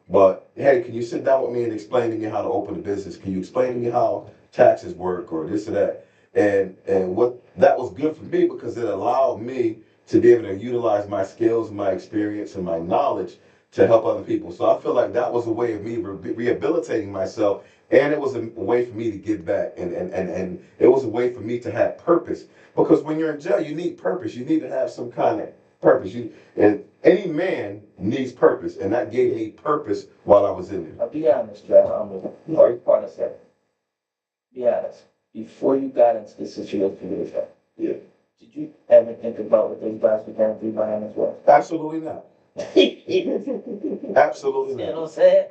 But hey, can you sit down with me and explain to me how to open a business? Can you explain to me how taxes work or this or that? And what that was good for me because it allowed me to be able to utilize my skills, my experience, and my knowledge to help other people. So I feel like that was a way of me rehabilitating myself, and it was a way for me to give back, and it was a way for me to have purpose. Because when you're in jail, you need purpose. You need to have some kind of purpose. And any man needs purpose, and that gave me purpose while I was in there. I'll be honest, John. I'm the first part of that. Be honest. Before you got into the situation with that, Yeah. did you ever think about what those guys were going through behind as well? Absolutely not. You Absolutely know what not. I'm saying?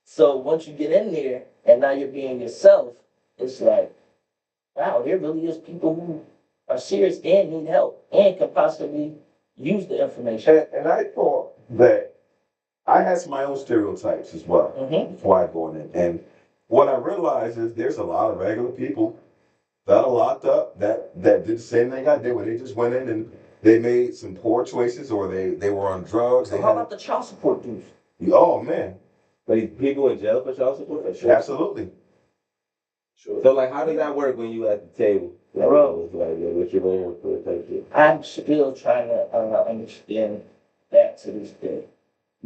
So once you get in there and now you're being yourself, it's like, wow, there really is people who are serious and need help and can possibly use the information. And I thought that I had my own stereotypes as well Mm-hmm. before I go in. And what I realized is there's a lot of regular people that are locked up that did the same thing I did, where they just went in and they made some poor choices, or they were on drugs. So how about the child support dues? Oh man, Like people in jail for child support? absolutely. Sure. So like, how does that work when you at the table? Like, Bro. what you learn for the type shit? I'm still trying to understand that to this day.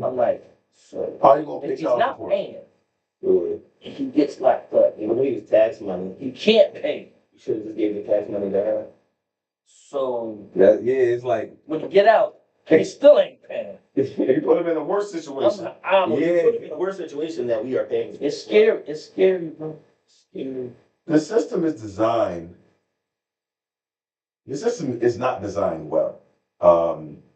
I'm like, so How you gonna pay if he's child not support? paying, Really? and he gets locked up, Even though you use tax money, he can't pay. you should have just gave the tax money to her. So It's like, when you get out, he still ain't paying. You put them in a worse situation. I'm Yeah, put in a worse situation that we are paying. It's scary. It's scary, bro. It's scary. The system is designed. The system is not designed well.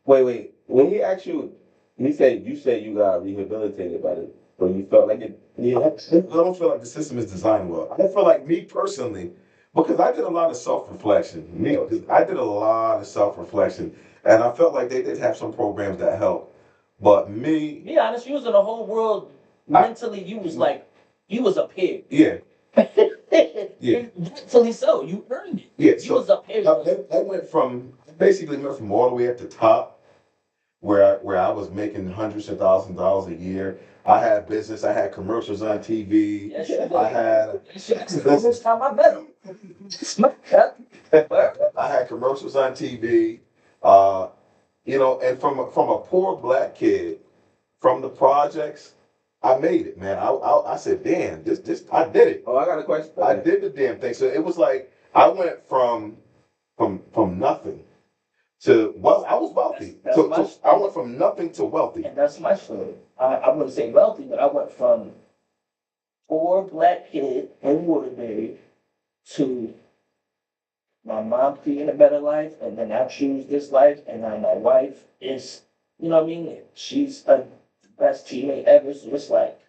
wait. When he asked you, you said you got rehabilitated by it, or you felt like it. Yeah, I don't feel like the system is designed well. I feel like me personally, because I did a lot of self-reflection. I did a lot of self-reflection, and I felt like they did have some programs that helped. But me, Be honest, you was in the whole world mentally. You was like, you was a pig. yeah, Yeah. Mentally so. You earned it. yeah. You So was a pig. I went from all the way at the top, where I was making hundreds of thousands of dollars a year. I had business. I had commercials on TV. Yes, you did. I had That's the first time I met him. I had commercials on TV. Uh, you know, and from a poor black kid from the projects, I made it, man. I said, damn, this I did it. Oh, I got a question. I did the damn thing. So it was like I went from nothing to well, I was wealthy. That's So, my so I went from nothing to wealthy. And that's my story. I wouldn't say wealthy, but I went from poor black kid in Waterbury to my mom creating a better life, and then I choose this life, and now my wife is, you know what I mean? She's the best teammate ever. So it's like,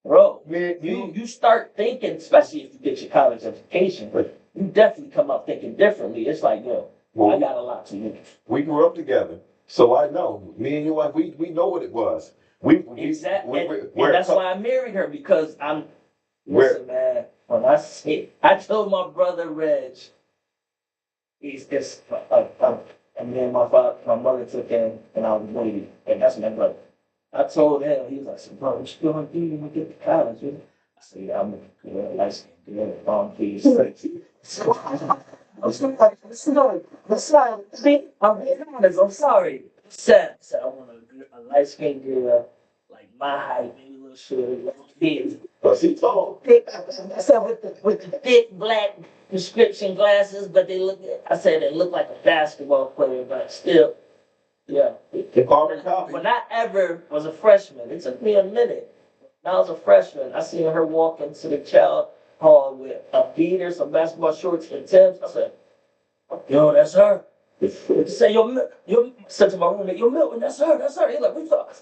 bro, you start thinking, especially if you get your college education, but you definitely come up thinking differently. It's like, yo, I got a lot to lose. We grew up together, so I know. Me and your wife, we know what it was. Exactly, and that's why I married her, because listen, man. When I told my brother Reg, he's just and then my mother took him, and I was waiting, and that's my brother. I told him, he was like, so, bro, what you gonna do when you get to college? I said, yeah, I'm gonna do license, please. I'm sorry. Said I want a light skinned girl, like my height, maybe a little shorter, little kids. But she tall. Thick, I said with the thick black prescription glasses, but I said they look like a basketball player, but still, yeah. Carbon copy. When I ever was a freshman, it took me a minute. When I was a freshman, I seen her walk into the child hall with a beater, some basketball shorts, and Tim's. I said, yo, that's her. Say, said to my roommate, yo, Milton, that's her. He's like, we thought,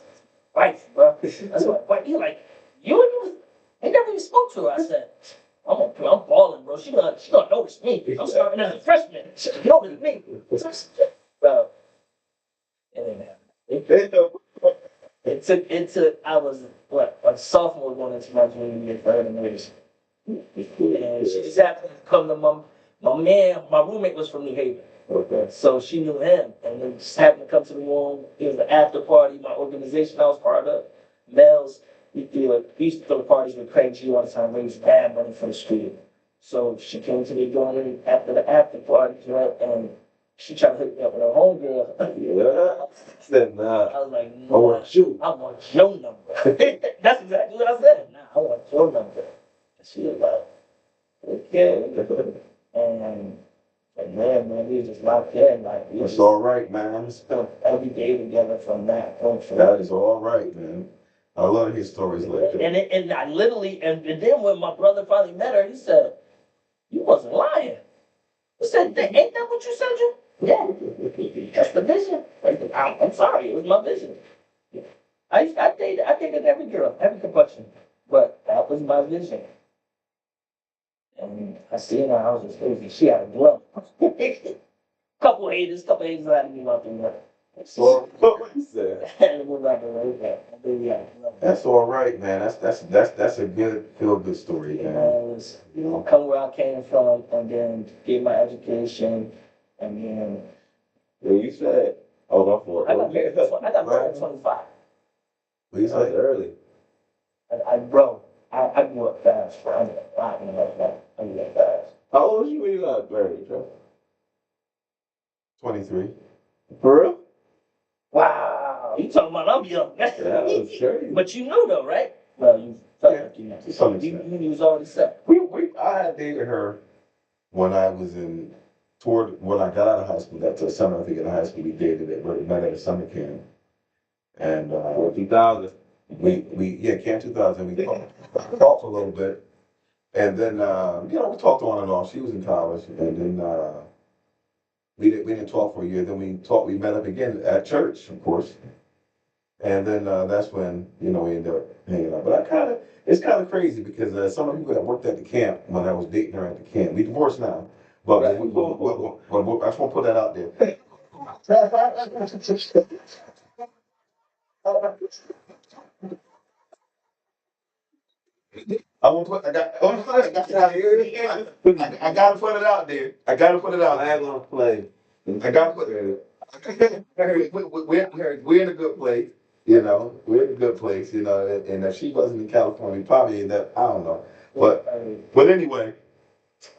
wife, bro. That's my wife. He's like, you ain't never even spoke to her. I said, I'm balling, bro. She gonna notice me. I'm starting as a freshman. She gonna notice me. Bro, it ain't happening. It took, I was, a sophomore going into my junior year for her to notice. And she just happened to come to my roommate was from New Haven. Okay. So she knew him, and then just happened to come to the room. It was the after party, my organization I was part of, Mel's. We used to throw parties with Craig G all the time, raise bad money for the school. So she came to the dorm after the after party, right? And she tried to hook me up with her homegirl. Yeah. Said, nah. I was like, I no, want you. I want your number. That's exactly what I said. Nah, I want your number. And she was like, okay. And man, we was just locked in. Like, we It's just all right, man. spent every day together from that point forward. That is all right, man. I love his stories like that. And I literally, and then when my brother finally met her, he said, you wasn't lying. He said, ain't that what you said you? Yeah. That's the vision. I'm sorry, it was my vision. I dated every girl, every complexion. But that was my vision. And I see in her house was crazy. She had a glove. couple haters had to move out the way. So, Had to move out the way. And then we had a glove. that's all right, man. That's a good feel good story, And man. I was, come where I came from, and then get my education, and then When you said, oh, my fault. I got married at 25. Please, That was early. I grew up fast, bro. I grew up fast. How old was you when you got married, Joe? 23. For real? Wow, you talking about I'm young. That was crazy. But you knew though, right? Well, you felt like you know. To some You extent. knew you was already set. I had dated her when I was when I got out of high school. That's the summer I think in high school we dated it. We met at a summer camp. And, 2000. Camp 2000, we talked a little bit. And then, we talked on and off. She was in college. And then, we didn't talk for a year. Then we met up again at church, of course. And then, that's when, we ended up hanging out. But it's kind of crazy because some of the people that worked at the camp when I was dating her at the camp, we divorced now. But I just want to put that out there. I gotta put it out there. I gotta put it out I there. ain't gonna play. I gotta put it. we're in a good place. You know, we're in a good place. You know, and if she wasn't in California, probably in that. I don't know. But anyway,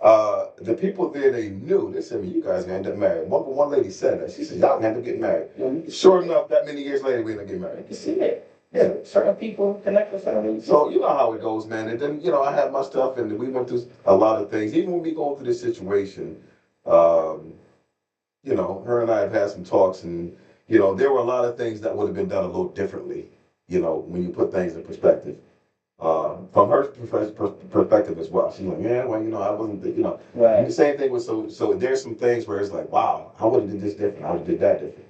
the people there they knew. They said, well, "You guys gonna end up married." One lady said that. She said, "Y'all gonna end up getting married." Sure enough, that many years later, we end up getting married. You see it. Yeah, certain people connect with certain. So you know how it goes, man. And then I had my stuff, and we went through a lot of things. Even when we going through this situation, um, her and I have had some talks, and there were a lot of things that would have been done a little differently. When you put things in perspective, from her perspective as well. She's like, yeah, well, I wasn't, Right. And the same thing with so there's some things where it's like, wow, I would have did this different. I would have did that different.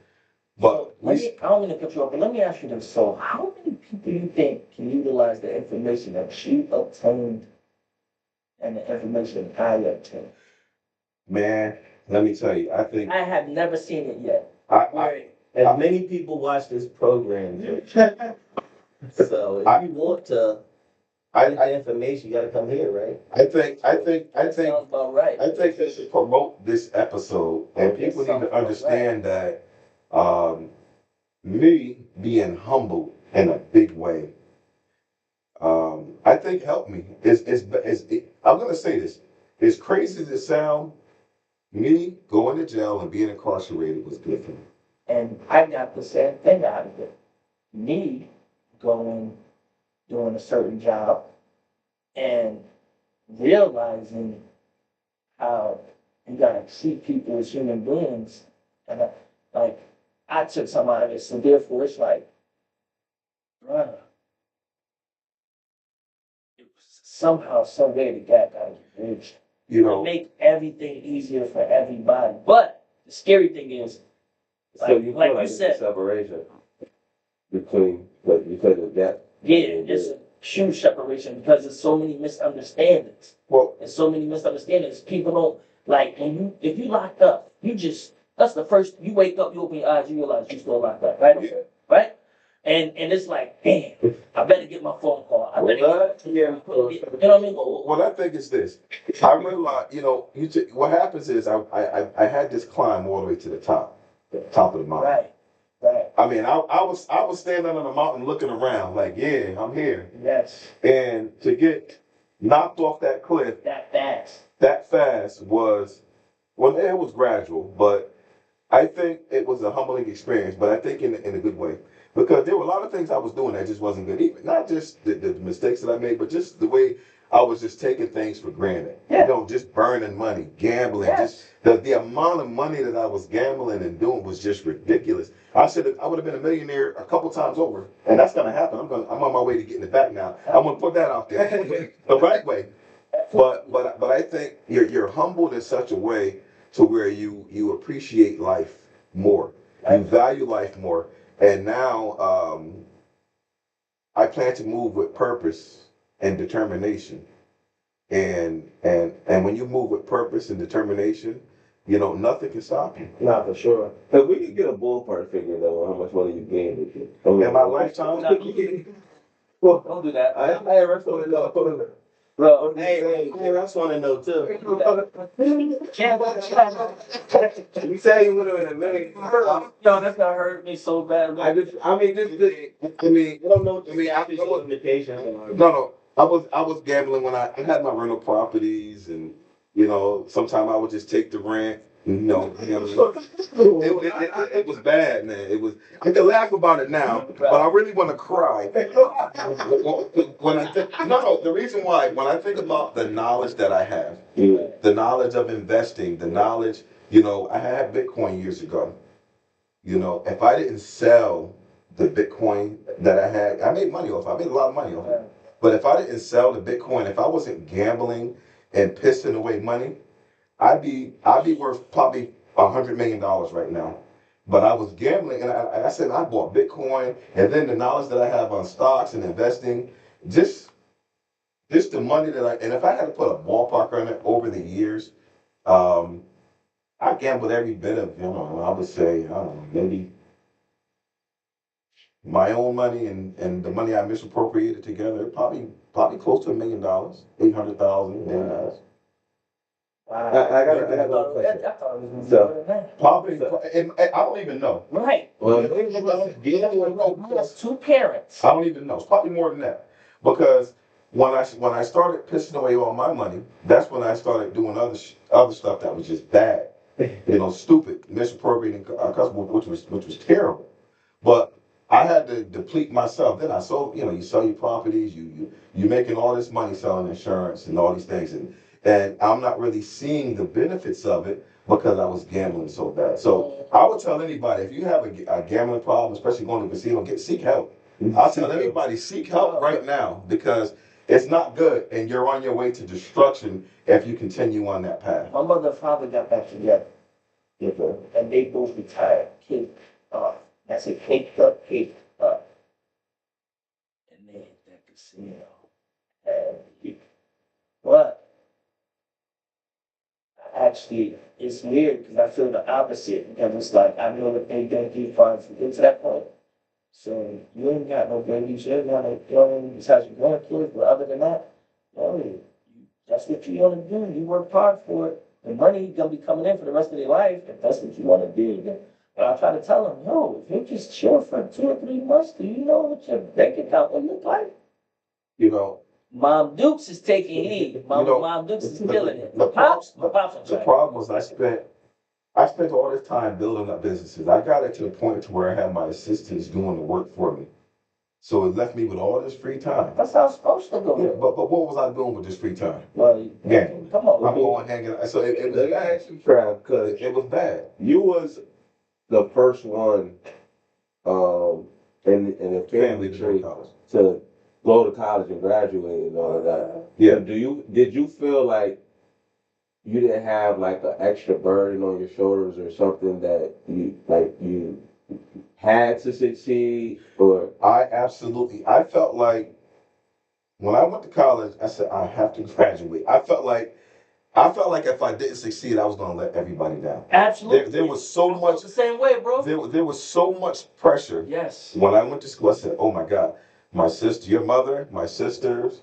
But I don't mean to cut you off, but let me ask you this. So how many people you think can utilize the information that you obtained and the information I obtained? man, let me tell you, I think I have never seen it yet. As many people watch this program, so if you want to get the information, you gotta come here, right? I think Sounds about right. I think they should promote this episode, and people need to understand that me being humble in a big way, I think helped me. I'm gonna say this. As crazy as it sounds, me going to jail and being incarcerated was good for me. And I got the same thing out of it. Me going, doing a certain job, and realizing how you gotta treat people as human beings. And I took some out of it, so therefore it's like, bruh, somehow, some way the gap gotta get bridged. To make everything easier for everybody. But the scary thing is, So you feel like you it's a said, separation between what you said the gap. yeah, it's a huge separation because there's so many misunderstandings. Well, There's so many misunderstandings. People don't if you locked up, that's the first you wake up, you open your eyes, you realize you still locked up, right? Yeah. Right? And it's like, damn, I better get my phone call. I better get, you know what I mean? what I think is this. I realize, what happens is I had this climb all the way to the top of the mountain. Right. Right. I mean, I was standing on the mountain looking around like, yeah, I'm here. Yes. And to get knocked off that cliff That fast. was, well, it was gradual, but I think it was a humbling experience, but I think in a good way. Because there were a lot of things I was doing that just wasn't good. Even not just the mistakes that I made, but just the way I was just taking things for granted. Yeah. Just burning money, gambling. Yes. Just the amount of money that I was gambling and doing was just ridiculous. I would have been a millionaire a couple times over, and that's gonna happen. I'm on my way to getting it back now. I'm gonna put that out there the right way. But I think you're humbled in such a way to where you appreciate life more, you value life more. And now I plan to move with purpose and determination. And when you move with purpose and determination, nothing can stop you. Not for sure. But we could get a ballpark figure though on how much money you gained with it. In my lifetime, Well, don't do that. I want to know. Bro, Hey, I just want to know too. You say you would have been a million. Yo, that's gonna hurt me so bad. I don't know. I was- limitations. no. I was gambling when I had my rental properties, and sometimes I would just take the rent. It was bad, man. It was. I can laugh about it now, but I really want to cry. When I think, no, the reason why, when I think about the knowledge that I have, the knowledge of investing, the knowledge, I had Bitcoin years ago. If I didn't sell the Bitcoin that I had, I made money off. I made a lot of money off it. But if I didn't sell the Bitcoin, if I wasn't gambling and pissing away money, I'd be worth probably $100 million right now. But I was gambling, and I said I bought Bitcoin, and then the knowledge that I have on stocks and investing, just the money and if I had to put a ballpark on it over the years, I gambled every bit of, I would say, I don't know, maybe my own money and the money I misappropriated together, probably close to $1 million, $800,000, $1 million. Wow. I got I another thought question. I thought it was gonna be So- more than that. Probably, and I don't even know. Right. Well, That's two parents. I don't even know. It's probably more than that. Because when I started pissing away all my money, that's when I started doing other stuff that was just bad. You know, stupid, misappropriating customer, which was terrible. But I had to deplete myself. Then I sold, you sell your properties, you're making all this money selling insurance and all these things, and I'm not really seeing the benefits of it because I was gambling so bad. So I would tell anybody, if you have a gambling problem, especially going to the casino, seek help. I'll tell everybody, seek help right now because it's not good and you're on your way to destruction if you continue on that path. My mother and father got back together. And they both retired, caked up. I said caked up. And they hit that casino. And but actually, it's weird because I feel the opposite because it's like I know that they don't get funds to get to that point. So you ain't got no babies, you ain't got no children besides your grandkids, but other than that, that's what you want to do. You work hard for it. The money gonna be coming in for the rest of their life if that's what you want to do. But I try to tell them, if you just chill for 2 or 3 months, do you know what your bank account will look like? You know, Mom Dukes is taking heed. Mom Dukes is killing it. The The problem was I spent all this time building up businesses. I got it to the point to where I had my assistants doing the work for me. So it left me with all this free time. That's how it's supposed to go. Yeah, but what was I doing with this free time? Well, Gambling. come on. I'm going hanging out. So it was let me bad. ask you, Trav, because It was bad. you was the first one in the family to tree college. to go to college and graduate and all of that. Yeah. Did you feel like you didn't have like an extra burden on your shoulders or something that you had to succeed or? I felt like when I went to college, I said, I have to graduate. I felt like if I didn't succeed, I was going to let everybody down. Absolutely. There was so I felt much. the same way, bro. There was so much pressure. Yes. When I went to school, I said, oh my God, my sister, your mother, my sisters,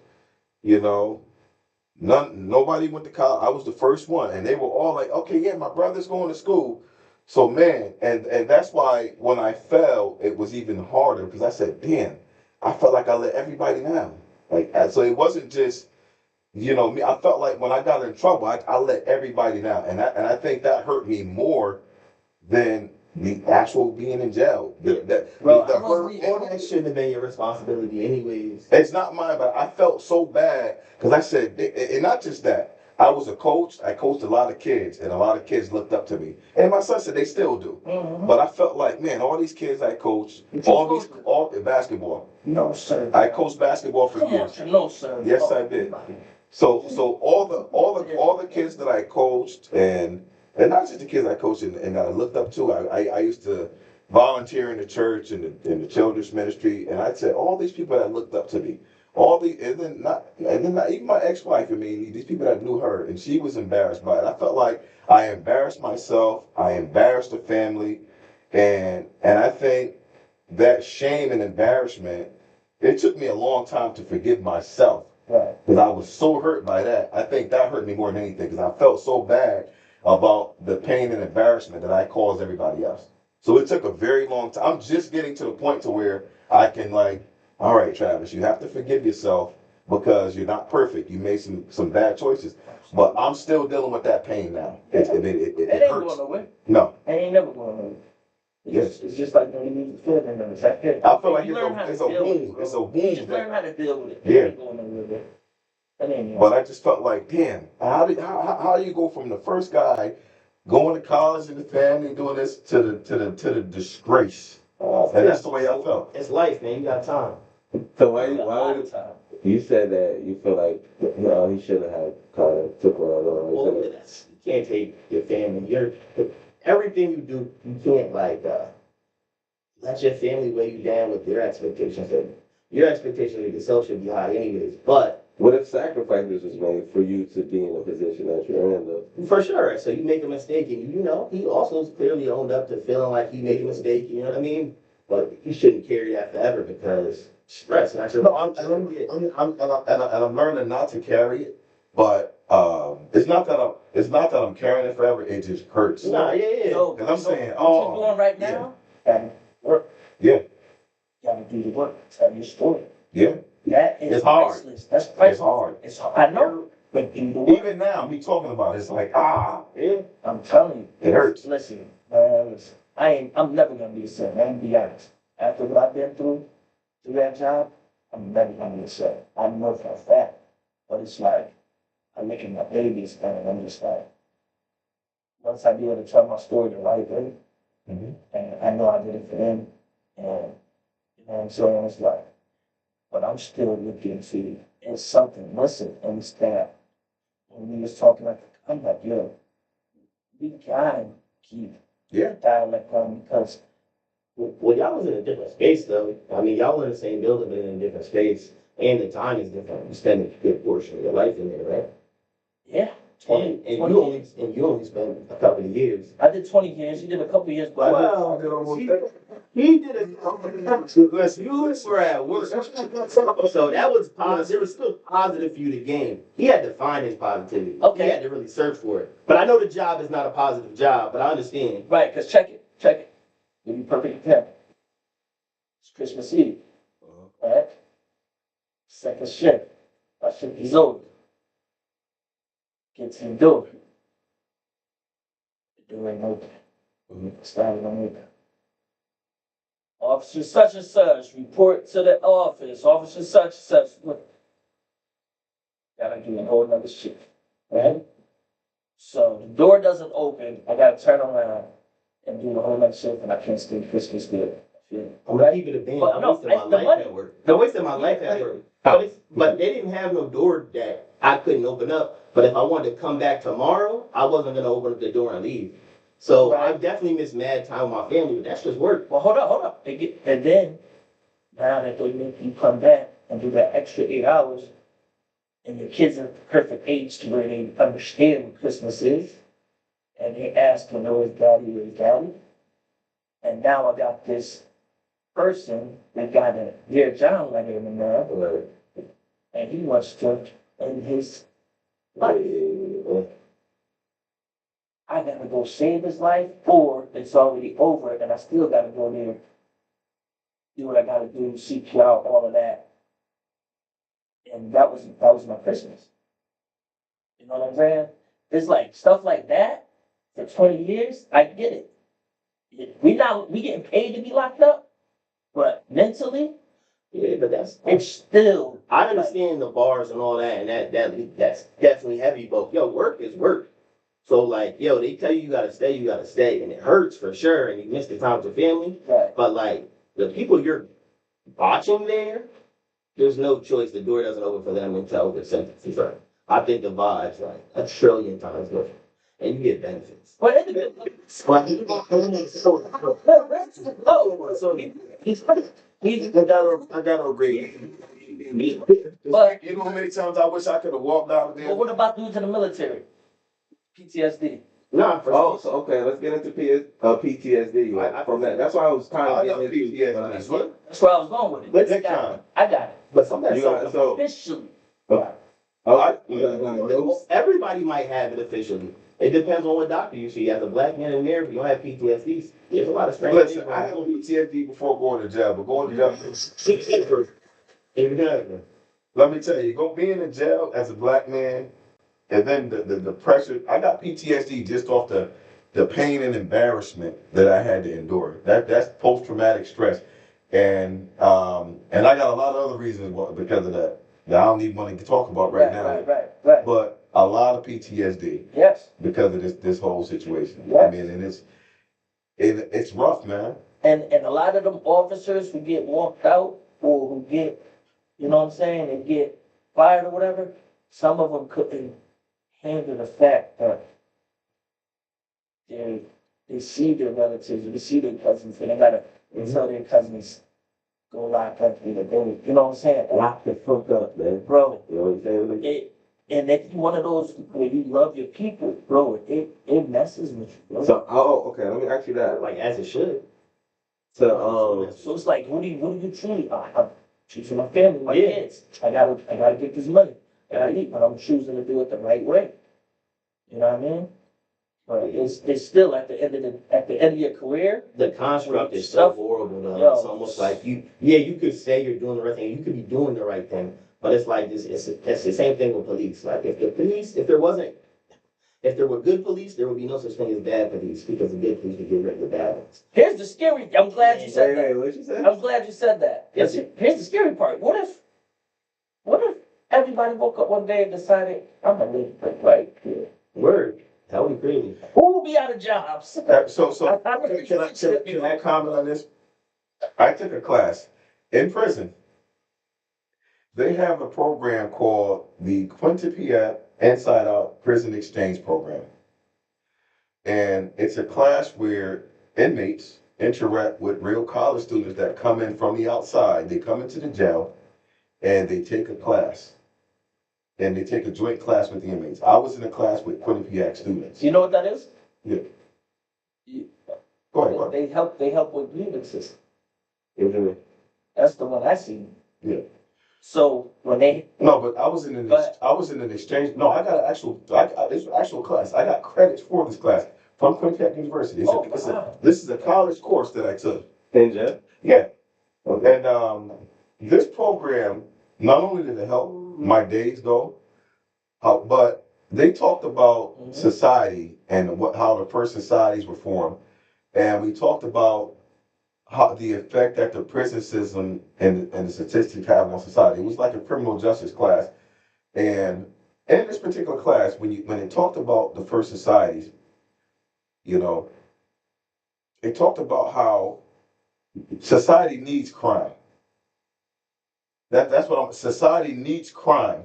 nobody went to college. I was the first one. And they were all like, okay, yeah, my brother's going to school. So man, and that's why when I fell, it was even harder because I said, damn, I felt like I let everybody down. So it wasn't just, me. I felt like when I got in trouble, I let everybody down. And I think that hurt me more than the actual being in jail. All that shouldn't have been your responsibility anyways. It's not mine, but I felt so bad because I said, and not just that. I was a coach. I coached a lot of kids, and a lot of kids looked up to me. And my son said they still do. Mm-hmm. But I felt like, man, all these kids I coached, all basketball. No, sir. I coached basketball for years. No, sir. Yes, I did. So all the kids that I coached, and not just the kids I coached and that I looked up to. I used to volunteer in the church and in the children's ministry, and I'd say all these people that looked up to me. And then not even my ex-wife. I mean, these people that knew her, and she was embarrassed by it. I felt like I embarrassed myself. I embarrassed the family, and I think that shame and embarrassment. It took me a long time to forgive myself because I was so hurt by that. I think that hurt me more than anything because I felt so bad about the pain and embarrassment that I caused everybody else. So it took a very long time. I'm just getting to the point to where I can all right, Travis, you have to forgive yourself because you're not perfect. You made some bad choices, but I'm still dealing with that pain now. It ain't hurts. going nowhere. No. It ain't never going nowhere. It's just like when you lose the feeling in it. I feel like it's a wound. It's a wound. You just learn how to deal with it. Yeah. It ain't going nowhere. But I just felt like, damn, how do you go from the first guy going to college and the family doing this to the disgrace? And that's the way I felt. It's life, man. You got time. So why you said that you feel like he shouldn't have kind of took one on? Well, you can't take your family. Everything you do, you can't let your family weigh you down with their expectations. Your expectations of yourself should be high anyways. But what if sacrifices was made for you to be in the position that you're in, though? For sure. So you make a mistake, and he also clearly owned up to feeling like he made a mistake. You know what I mean? But he shouldn't carry that forever because stress. No, I'm learning not to carry it, but it's not that I'm carrying it forever. It just hurts. Nah, yeah. So, Because I'm saying, what oh, you're doing right yeah. now, gotta work. Yeah. Gotta do the work. Tell your story. Yeah, That is It's hard. priceless. That's priceless. it's hard. It's hard. I know, but do the work. Even now, me talking about it, it's like, Yeah. I'm telling you. It hurts. Listen, listen. I'm never gonna be the same. I'm gonna be honest. After what I've been through that job, I'm never gonna be the same. I know for a fact. But it's like, I look at my babies and I'm just like, once I be able to tell my story the right way, Mhm. and I know I did it for them, and you know what I'm saying? It's like, but I'm still looking to, it's something, listen, and it's that, when we was talking, like, I'm like, yo, we gotta keep Yeah. dialect on because, Well, y'all was in a different space though. I mean, y'all were in the same building, but in a different space. And the time is different. You spend a good portion of your life in there, right? yeah, 20, And 20 years. you only spent a couple of years. I did 20 years, you did a couple years, but Well, I did almost he- that. He did it because you were at work. So that was positive. There was still positive for you to gain. He had to find his positivity. Okay. He had to really search for it. But I know the job is not a positive job, but I understand. right, because check it. Give you a perfect example. It's Christmas Eve, right? Second shift. My shift is over. Get to the door. The door ain't open. Started on open. Officer such and such, report to the office. Officer such and such. Look. Gotta do a whole nother shift, right? So the door doesn't open. I gotta turn around and do a whole nother shift, and I can't stay Christmas good. I'm gonna keep it a band. But I no, wasted my the life money- at work. I wasted my life at work. But they didn't have no door that I couldn't open up. But if I wanted to come back tomorrow, I wasn't gonna open up the door and leave. So I Right. definitely miss mad time with my family, but that's just work. Well, hold up. And then, now that they make you come back and do that extra 8 hours, and your kids are the perfect age to where they understand what Christmas is, and they ask them, where's daddy? And now I got this person that got a Dear John letter in the mail, and he wants to end his life. I gotta go save his life, or it's already over, and I still gotta go there, do what I gotta do, CPR, all of that. And that was my Christmas. You know what I'm saying? It's like stuff like that for 20 years. I get it. We getting paid to be locked up, but mentally, Yeah, but that's it's still. I understand the bars and all that, and that's definitely heavy. But yo, work is work. So like, yo, they tell you gotta stay, and it hurts for sure, and you miss the time with your family. Right. But like the people you're watching there, there's no choice. The door doesn't open for them until the sentence is right. I think the vibe's like a trillion times different, and you get benefits. But it, I gotta agree. but You know how many times I wish I could have walked out there? what about dudes in the military? PTSD. Nah, for Oh, so okay, let's get into PTSD. I- From that, that's why I was kind I of got getting into PTSD. What? That's where I was going with it. But I big got time. it. I got it. But sometimes You got so Officially. everybody might have it officially. It depends on what doctor you see. As a black man in America, you don't have PTSD. There's a lot of strange Listen, things. I had PTSD before going to jail, but going to jail, Exactly. let me tell you, being in jail as a black man, and then the pressure, I got PTSD just off the pain and embarrassment that I had to endure. That's post-traumatic stress. And I got a lot of other reasons because of that I don't even want to talk about right now. Right. But a lot of PTSD Yes. because of this whole situation. Yes. I mean, and it's rough, man. And a lot of them officers who get walked out or who get, you know what I'm saying, they get fired or whatever, some of them couldn't handle the fact that they see their relatives, they see their cousins, and they gotta tell their cousins, go lock up, either go, you know what I'm saying? lock the fuck up, man. Bro, You know what I'm saying? and if you one of those where you love your people, bro, it messes with you, bro. So, okay, let me ask you that. Like as it should. So, So it's like, what do you truly? I'm choosing my family, my Yeah. kids. I gotta get this money. but I'm choosing to do it the right way. You know what I mean? But it's still at the end of your career. The construct is so Stuff- horrible though. Yo. It's almost like you could say you're doing the right thing, you could be doing the right thing, but it's like this. It's the same thing with police. Like if there were good police, there would be no such thing as bad police because the good police would get rid of the bad ones. Here's the scary. I'm glad you said that. what you said? I'm glad you said that. Yes. Here's the scary part. What if everybody woke up one day and decided I'm gonna live right here? Word. That would be crazy. Who will be out of jobs? So can I comment on this? I took a class in prison. They have a program called the Quinnipiac Inside Out Prison Exchange Program. And it's a class where inmates interact with real college students that come in from the outside. They come into the jail and they take a class. And they take a joint class with the inmates. I was in a class with Quinnipiac students. You know what that is? Yeah. You- Go ahead. They help with grievances. Mhm. That's the one I see. Yeah. So when they No, but I was in an exchange. No, I got it's an actual class. I got credits for this class from Quinnipiac University. Wow. This is a college course that I took. In jail? Yeah. And this program, not only did it help my days go, but they talked about Mhm. society and how the first societies were formed. And we talked about how the effect that the prison system and the statistics have on society. It was like a criminal justice class. And in this particular class, when it talked about the first societies, you know, it talked about how society needs crime. Society needs crime.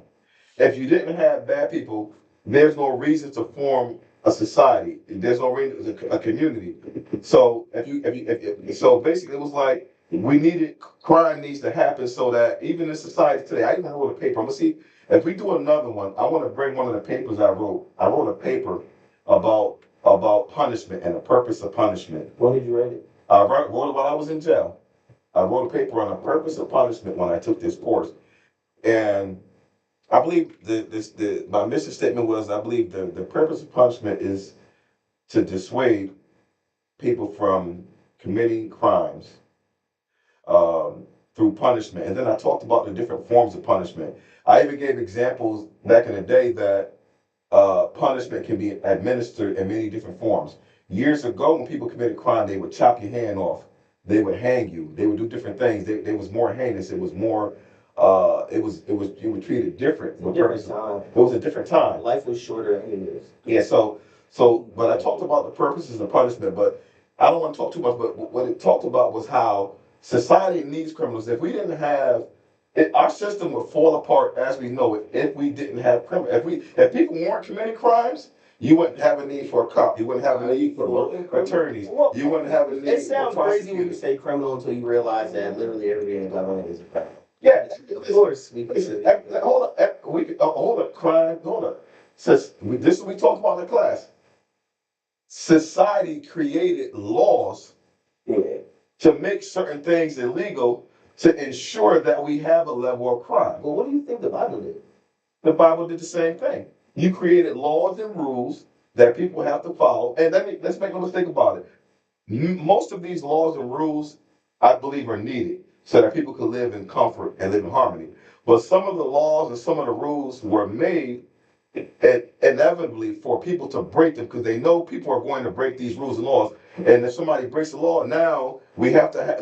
If you didn't have bad people, there's no reason to form a society. There's no reason, a community. So so basically it was like crime needs to happen so that even in society today, I even wrote a paper. I'm gonna see if we do another one. I want to bring one of the papers I wrote. I wrote a paper about punishment and the purpose of punishment. When did you write it? I wrote it while I was in jail. I wrote a paper on the purpose of punishment when I took this course, and I believe my mission statement was I believe the purpose of punishment is to dissuade people from committing crimes through punishment. And then I talked about the different forms of punishment. I even gave examples back in the day that punishment can be administered in many different forms. Years ago, when people committed crime, they would chop your hand off. They would hang you. They would do different things. They was more heinous. It was more. You were treated different. Different time. It was a different time. Life was shorter anyways. Yeah. But I talked about the purposes of punishment, but I don't want to talk too much. But what it talked about was how society needs criminals. If we didn't have it, our system would fall apart as we know it if we didn't have criminals. If people weren't committing crimes, you wouldn't have a need for a cop. You wouldn't have a need for attorneys. You wouldn't have a need for It sounds crazy when you prosecutors. say criminal until you realize that literally everybody in the government is a criminal. Yeah, Of course, we listen, can. hold up, crime, hold up. This is what we talked about in the class. Society created laws Yeah. to make certain things illegal to ensure that we have a level of crime. Well, what do you think the Bible did? The Bible did the same thing. You created laws and rules that people have to follow. And let's make no mistake about it. Most of these laws and rules, I believe, are needed so that people can live in comfort and live in harmony. But some of the laws and some of the rules were made inevitably for people to break them because they know people are going to break these rules and laws. And if somebody breaks the law, now we have to have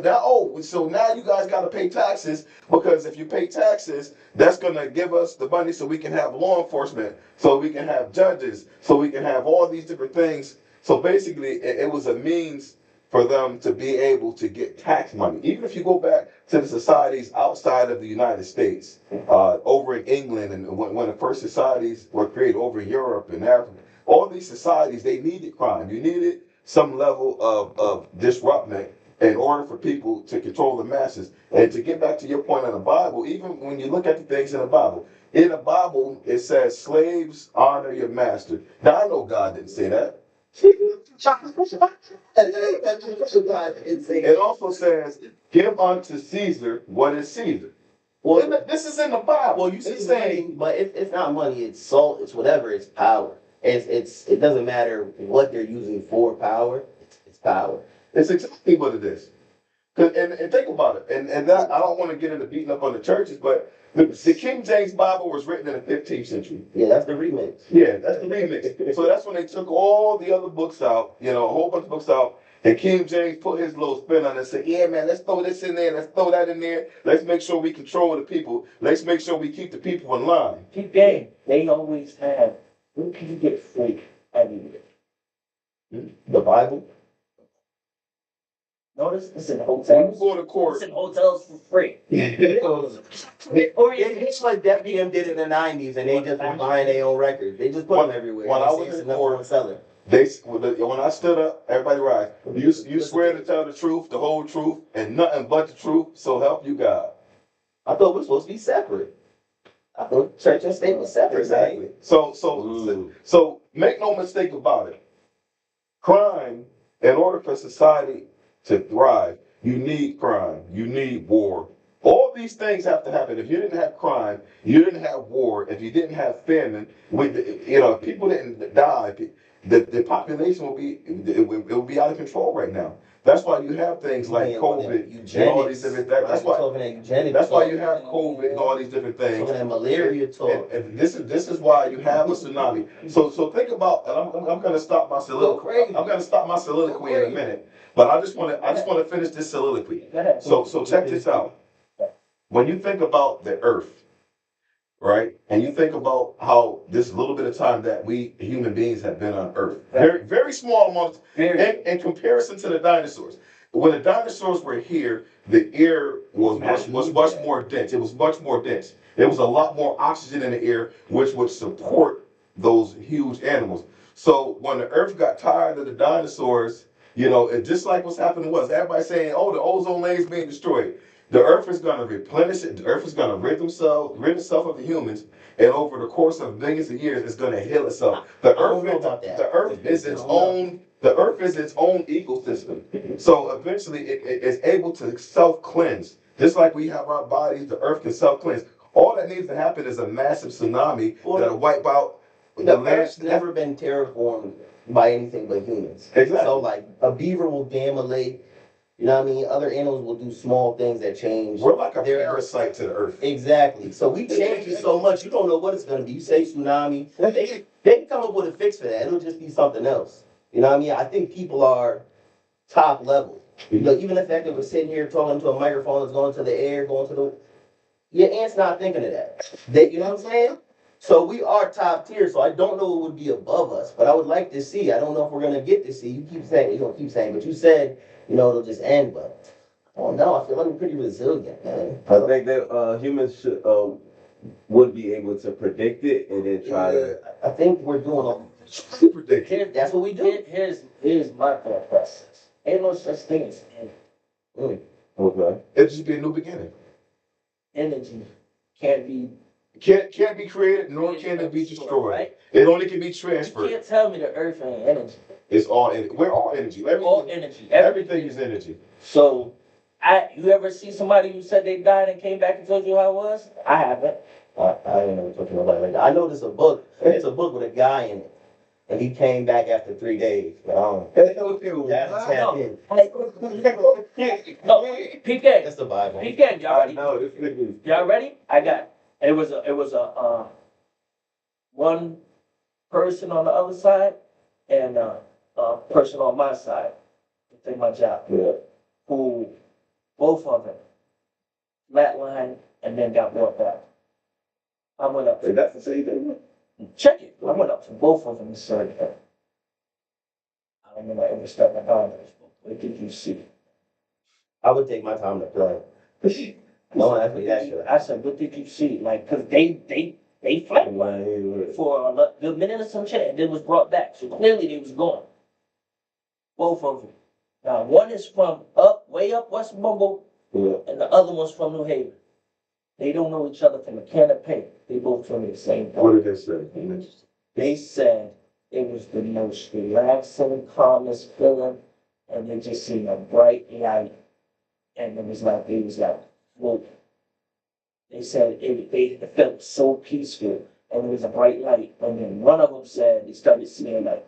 so now you guys got to pay taxes because if you pay taxes, that's going to give us the money so we can have law enforcement, so we can have judges, so we can have all these different things. So basically, it was a means for them to be able to get tax money. Even if you go back to the societies outside of the United States, over in England, and when the first societies were created over in Europe and Africa, all these societies, they needed crime. You needed some level of disruption in order for people to control the masses. And to get back to your point on the Bible, even when you look at the things in the Bible, it says slaves honor your master. Now I know God didn't say that. It also says, give unto Caesar what is Caesar. Well, This is in the Bible. well, you see, It's money, but it's not money. It's salt. It's whatever. It's power. It doesn't matter what they're using for power. It's power. it's exactly what it is. And think about it. And that I don't want to get into beating up on the churches, but the King James Bible was written in the 15th century. Yeah, that's the remix. Yeah, that's the remix. So that's when they took all the other books out, a whole bunch of books out, and King James put his little spin on it and said, yeah, man, let's throw this in there, let's throw that in there, let's make sure we control the people, let's make sure we keep the people in line. Keep game. They always have. Where can you get free everywhere? The Bible. Notice it's in When hotels. you go to court, It's in hotels for free. Or It's like Def Jam did in the '90s, and they just were buying their own records. They just put them everywhere. When They I say was it's in enough court, for a seller. when I stood up, everybody rise. You swear to tell the truth, the whole truth, and nothing but the truth, so help you God. I thought we were supposed to be separate. I thought church and state was separate. Exactly. Man. So make no mistake about it. Crime, in order for society to thrive, you need crime, you need war. All these things have to happen. If you didn't have crime, you didn't have war. If you didn't have famine, if people didn't die, the population will be out of control right now. That's why you have things like COVID and all these different things. That's why you have COVID and all these different things. Some of that malaria talk. And this is why you have a tsunami. So think about, and I'm gonna stop my soliloquy. I'm gonna stop my soliloquy in a minute. But I just wanna finish this soliloquy. Go ahead. So check this out. When you think about the earth, right? And you think about how this little bit of time that we human beings have been on earth. Very, very small amount in comparison to the dinosaurs. When the dinosaurs were here, the air was much more dense. It was much more dense. There was a lot more oxygen in the air, which would support those huge animals. So when the earth got tired of the dinosaurs, it just like what's happening was everybody saying, oh, the ozone layer is being destroyed. The earth is going to replenish it. The earth is going to rid itself of the humans, and over the course of millions of years, it's going to heal itself. The earth is its own ecosystem. So eventually, it's able to self-cleanse. Just like we have our bodies, the earth can self-cleanse. All that needs to happen is a massive tsunami that'll wipe out the earth's never been terraformed by anything but humans. Exactly. So like a beaver will dam a lake. You know what I mean? Other animals will do small things that change. We're like a parasite to the earth. Exactly. So we change it so much, you don't know what it's going to be. You say tsunami, they can come up with a fix for that. It'll just be something else. You know what I mean? I think people are top level. Even the fact that we're sitting here talking to a microphone that's going to the air, your aunt's not thinking of that. You know what I'm saying? So we are top tier. So I don't know what would be above us, but I would like to see. I don't know if we're going to get to see. You don't keep saying, but you said, it'll just end, but I don't know. I feel like we're pretty resilient, man. I think that humans would be able to predict it and then try to. I think we're doing that's what we do. Here's my thought process. Ain't no such thing as Okay. It'll just be a new beginning. energy. Can't be. Can't be created, nor can it be destroyed. Right? It only can be You transferred. can't tell me the earth ain't energy. It's all energy. We're all energy. All energy. Everything is energy. So, you ever see somebody who said they died and came back and told you how it was? I haven't. I didn't know what you're talking about like that. I know there's a book. It's a book with a guy in it, and he came back after 3 days. But I don't. No, peep game. That's the Bible. Peep game. Y'all ready? No, this nigga. Y'all ready? It was a one person on the other side and a person on my side to take my job. Yeah. Who both of them flatlined and then got brought back. I went up. That's the same thing. Check it. I went up to both of them and said, I don't know if I ever stepped my boundaries, but what did you see? I would take my time to play. No one asked me that shit. I said, what did you see? Like, cause they flatlined for a good minute or some shit and then was brought back. So clearly they was gone. Both of them. Now one is from way up West Mumble, and the other one's from New Haven. They don't know each other from a can of paint. They both told me the same thing. What did they say? They said it was the most relaxing, calmest feeling, and they just seen a bright light, and it was like, whoa. They said it felt so peaceful, and it was a bright light. And then one of them said they started seeing like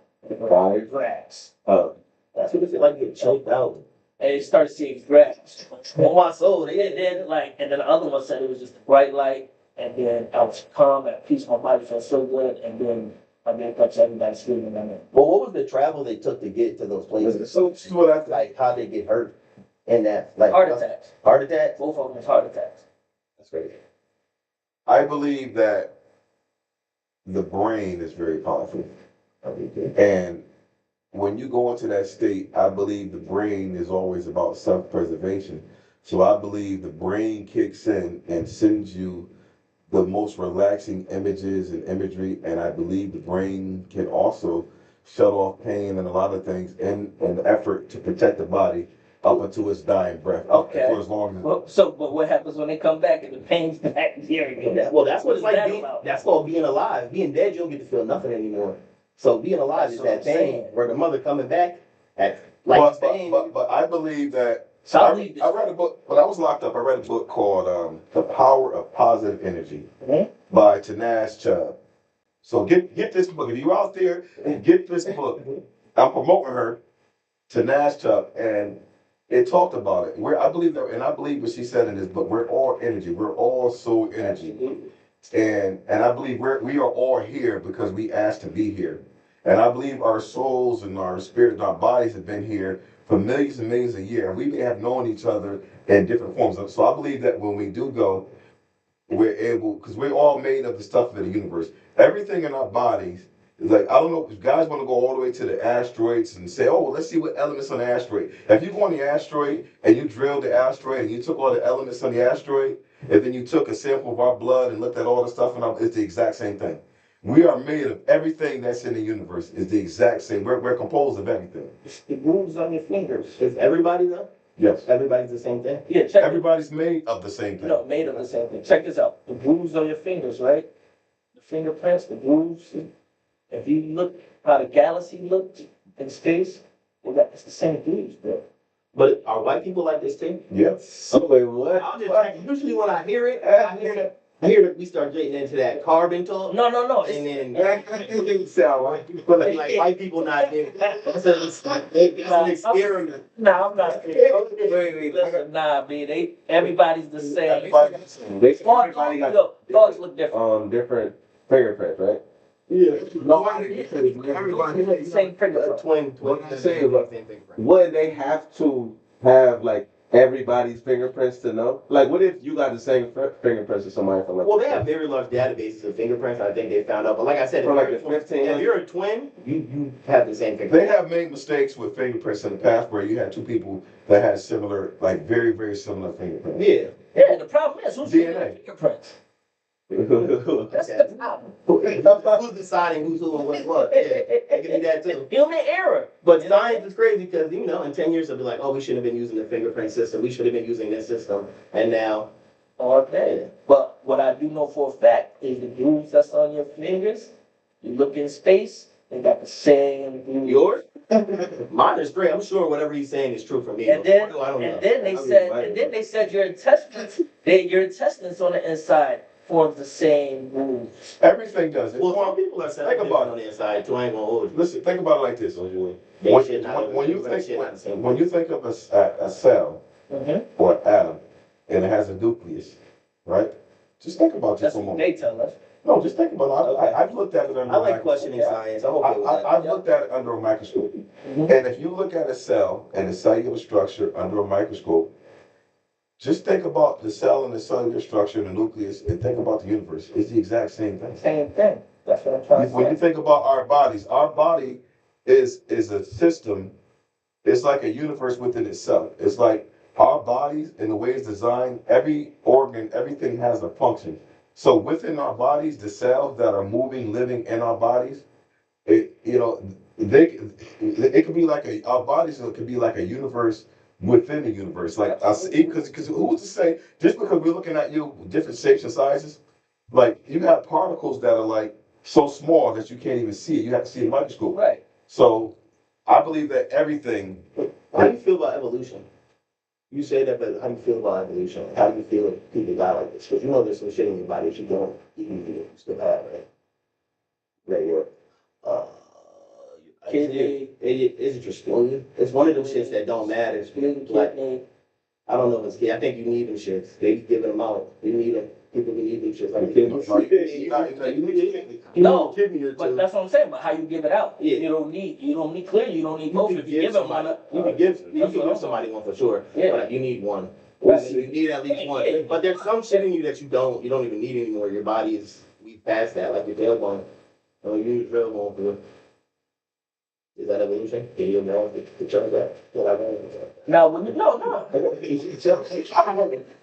Fire? grass. Oh, That's what it feel like, get choked out. And they started seeing grass. On my soul, And then the other one said it was just a bright light, and then I was calm, at peace, my body felt so good, and then I woke up to everybody screaming at me. Well, what was the travel they took to get to those places? So this is what I think. Like, how'd they get hurt in that? Like, Heart attacks. Heart attacks? Both of them was heart attacks. That's crazy. I believe that the brain is very powerful. And when you go into that state, I believe the brain is always about self-preservation. So I believe the brain kicks in and sends you the most relaxing images and imagery. And I believe the brain can also shut off pain and a lot of things in an effort to protect the body up until its dying breath. Okay. For as long as But what happens when they come back and the pain's back here again? Well, that's what it's What's like. that about? That's called being alive. Being dead, you don't get to feel nothing anymore. So being alive That's is what that I'm thing saying. where the mother coming back at like pain. but I believe that So I I believe this. read a book when I was locked up. I read a book called "The Power of Positive Energy" Mhm. by Tanaz Chubb. So get this book. If you're out there, get this book. I'm promoting her, Tanaz Chubb, and it talked about it. I believe that, and I believe what she said in this book. We're all energy. We're all soul energy, and I believe we are all here because we asked to be here. And I believe our souls and our spirit and our bodies have been here for millions and millions of years. We may have known each other in different forms. So I believe that when we do go, we're able, because we're all made of the stuff of the universe. Everything in our bodies is like, I don't know if guys want to go all the way to the asteroids and say, oh, well, let's see what elements on the asteroid. If you go on the asteroid and you drilled the asteroid and you took all the elements on the asteroid, and then you took a sample of our blood and looked at all the stuff, and it's the exact same thing. We are made of everything that's in the universe. Is the exact same. We're composed of everything. The grooves on your fingers. Is everybody though? Yes. Everybody's the same thing? Yeah, check Everybody's made of the same thing. No, made of the same thing. Check this out. The grooves on your fingers, right? The fingerprints, the grooves. If you look how the galaxy looked in space, it's the same grooves, bro. But are white people like this too? Yes. oh, wait, what? I'll just check. Usually when I hear it, I hear that we start getting into that carbon talk. No. And It's, then like white people not there. It's an experiment. nah, I'm not. Wait. Listen, nah, B. Everybody's the same. Everybody's They say everybody Dogs look different. got different fingerprints, right? Yeah. Everybody same fingerprint. Twin. What I'm saying, but Same thing. wouldn't they have to have like everybody's fingerprints to know? Like, what if you got the same fingerprints as somebody from like? Well, they have very large databases of fingerprints. I think they found out. But like I said, From like if the you're- 15. if you're a twin, you have the same They fingerprints. have made mistakes with fingerprints in the past where you had two people that had similar, like very, very similar fingerprints. Yeah. Yeah, the problem is who's DNA. getting the fingerprints? Who? That's the problem. Who's deciding who's who and what's what? Yeah, it can be that too. Human error. But science is crazy because, you know, in 10 years they'll be like, oh, we shouldn't have been using the fingerprint system. We should have been using this system. And now, All day. But what I do know for a fact is the grooves that's on your fingers, you look in space, they got the same grooves. yours? Mine is great. I'm sure whatever he's saying is true for me. And then, I don't know. and then they said your intestines on the inside forms the same grooves. Everything does it. Well, some people are saying Think about it. on the inside, too. I ain't gonna hold you. Listen, think about it like this. They When, shit not- when you they shit think not the same. when you think of a cell Mm-hmm. or an atom and it has a nucleus, right? Just think about this That's for a what moment. they tell us. No, just think about it. Okay. I've looked at it under I a like microscope. questioning science. I'm okay with that. I've looked at it under a microscope. Mhm. And if you look at a cell and the cellular structure under a microscope, just think about the cell and the cellular structure and the nucleus and think about the universe. It's the exact same thing. Same thing. That's what I'm trying When to you say. think about our body is a system. It's like a universe within itself. It's like our bodies and the way it's designed, every organ, everything has a function. So within our bodies, the cells that are moving, living in our bodies, it could be like our bodies could be like a universe within a universe. Like because who's to say just because we're looking at you with different shapes and sizes, like you have particles that are like so small that you can't even see it. You have to see a microscope. Right. So I believe that everything. How do you feel about evolution? You say that, but how do you feel about evolution? How do you feel if people die like this? Because you know there's some shit in your body that you don't even feel you still have, right? Right, your uh, Kidney. it is interesting. It's one of them shits that don't matter. Like, Kidney. I don't know if it's kid. I think you need them shits. They giving them out. You need them. People can need them shits. Like, No, kidney or but two. that's what I'm saying. But how you give it out? Yeah. You don't need clear. You don't need both. If you give them one, you can give somebody one for sure. Yeah. But you need one. Right. You need at least one. Yeah. But there's some shit in you that you don't even need anymore. Your body is we past that, like your tailbone. So you need your tailbone for it. Is that evolution? Can you know to charge that? now when you no.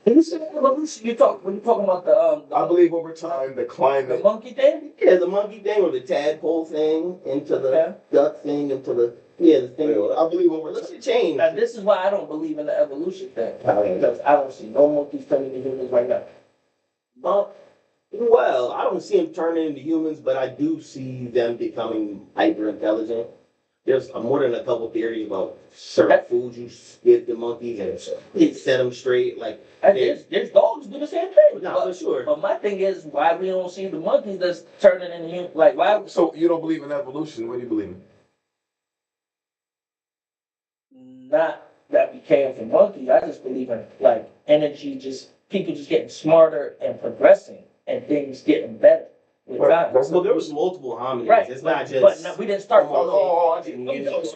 When you say evolution, when you talking about I believe over time the the climate. monkey thing. Yeah, the monkey thing or the tadpole thing into the Yeah. duck thing into the the thing. I believe over Let's time. change. Now this is why I don't believe in the evolution thing Okay. because I don't see no monkeys turning into humans right now. Well, I don't see them turning into humans, but I do see them becoming hyper intelligent. There's more than a couple theories about certain foods you give the monkeys and set them straight. Like, And there's dogs do the same thing. no, But, for sure. but my thing is why we don't see the monkeys that's turning into humans. Like why? So you don't believe in evolution? What do you believe in? Not that we came from monkeys. I just believe in like energy, just people just getting smarter and progressing and things getting better with time. Well, there was multiple hominids. Right. It's not just. But no, we didn't start from I didn't So use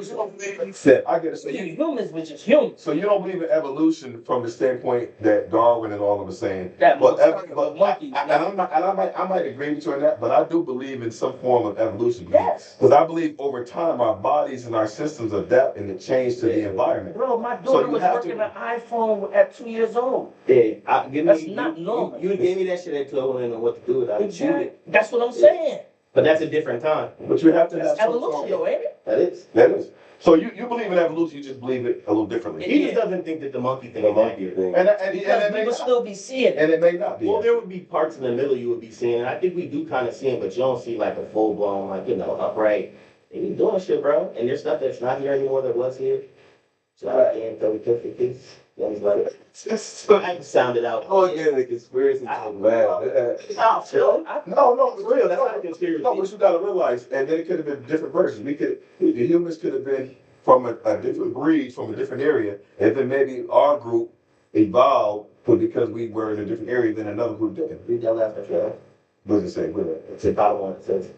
it. you don't believe in. I get it. So humans, which is humans. So you don't believe in evolution from the standpoint that Darwin and all of them are saying. That But, but monkeys. I might agree with you on that, but I do believe in some form of evolution. Yes. Because I believe over time our bodies and our systems adapt and it change to the environment. Bro, my So daughter you was have working to- an iPhone at 2 years old. Yeah, That's not normal. You gave me that shit at 12 and know what to do with it. I chewed it. That's what I'm saying. But that's a different time. But you have to have That's some evolution, form. though, ain't it? That is. That is. So you believe in evolution, you just believe it a little differently. He just doesn't think that the monkey thing The is monkey accurate. thing. And Because it we may will not, still be seeing it. and it may not be. Well, there would be parts in the middle you would be seeing, and I think we do kind of see it, but you don't see like a full blown, like, upright. They be doing shit, bro. And there's stuff that's not here anymore that was here. So I can't tell you this. Then he's like, I sounded out. Oh, yeah, the conspiracy talk bad. Oh, Phil. No, it's real. That's not a conspiracy. No, but you gotta realize, and then it could have been different versions. The humans could have been from a different breed, from a different area, and then maybe our group evolved, but because we were in a different area, then another group didn't. Read that last one, Phil. What does it say? Wait a minute. It's the bottom one. It says,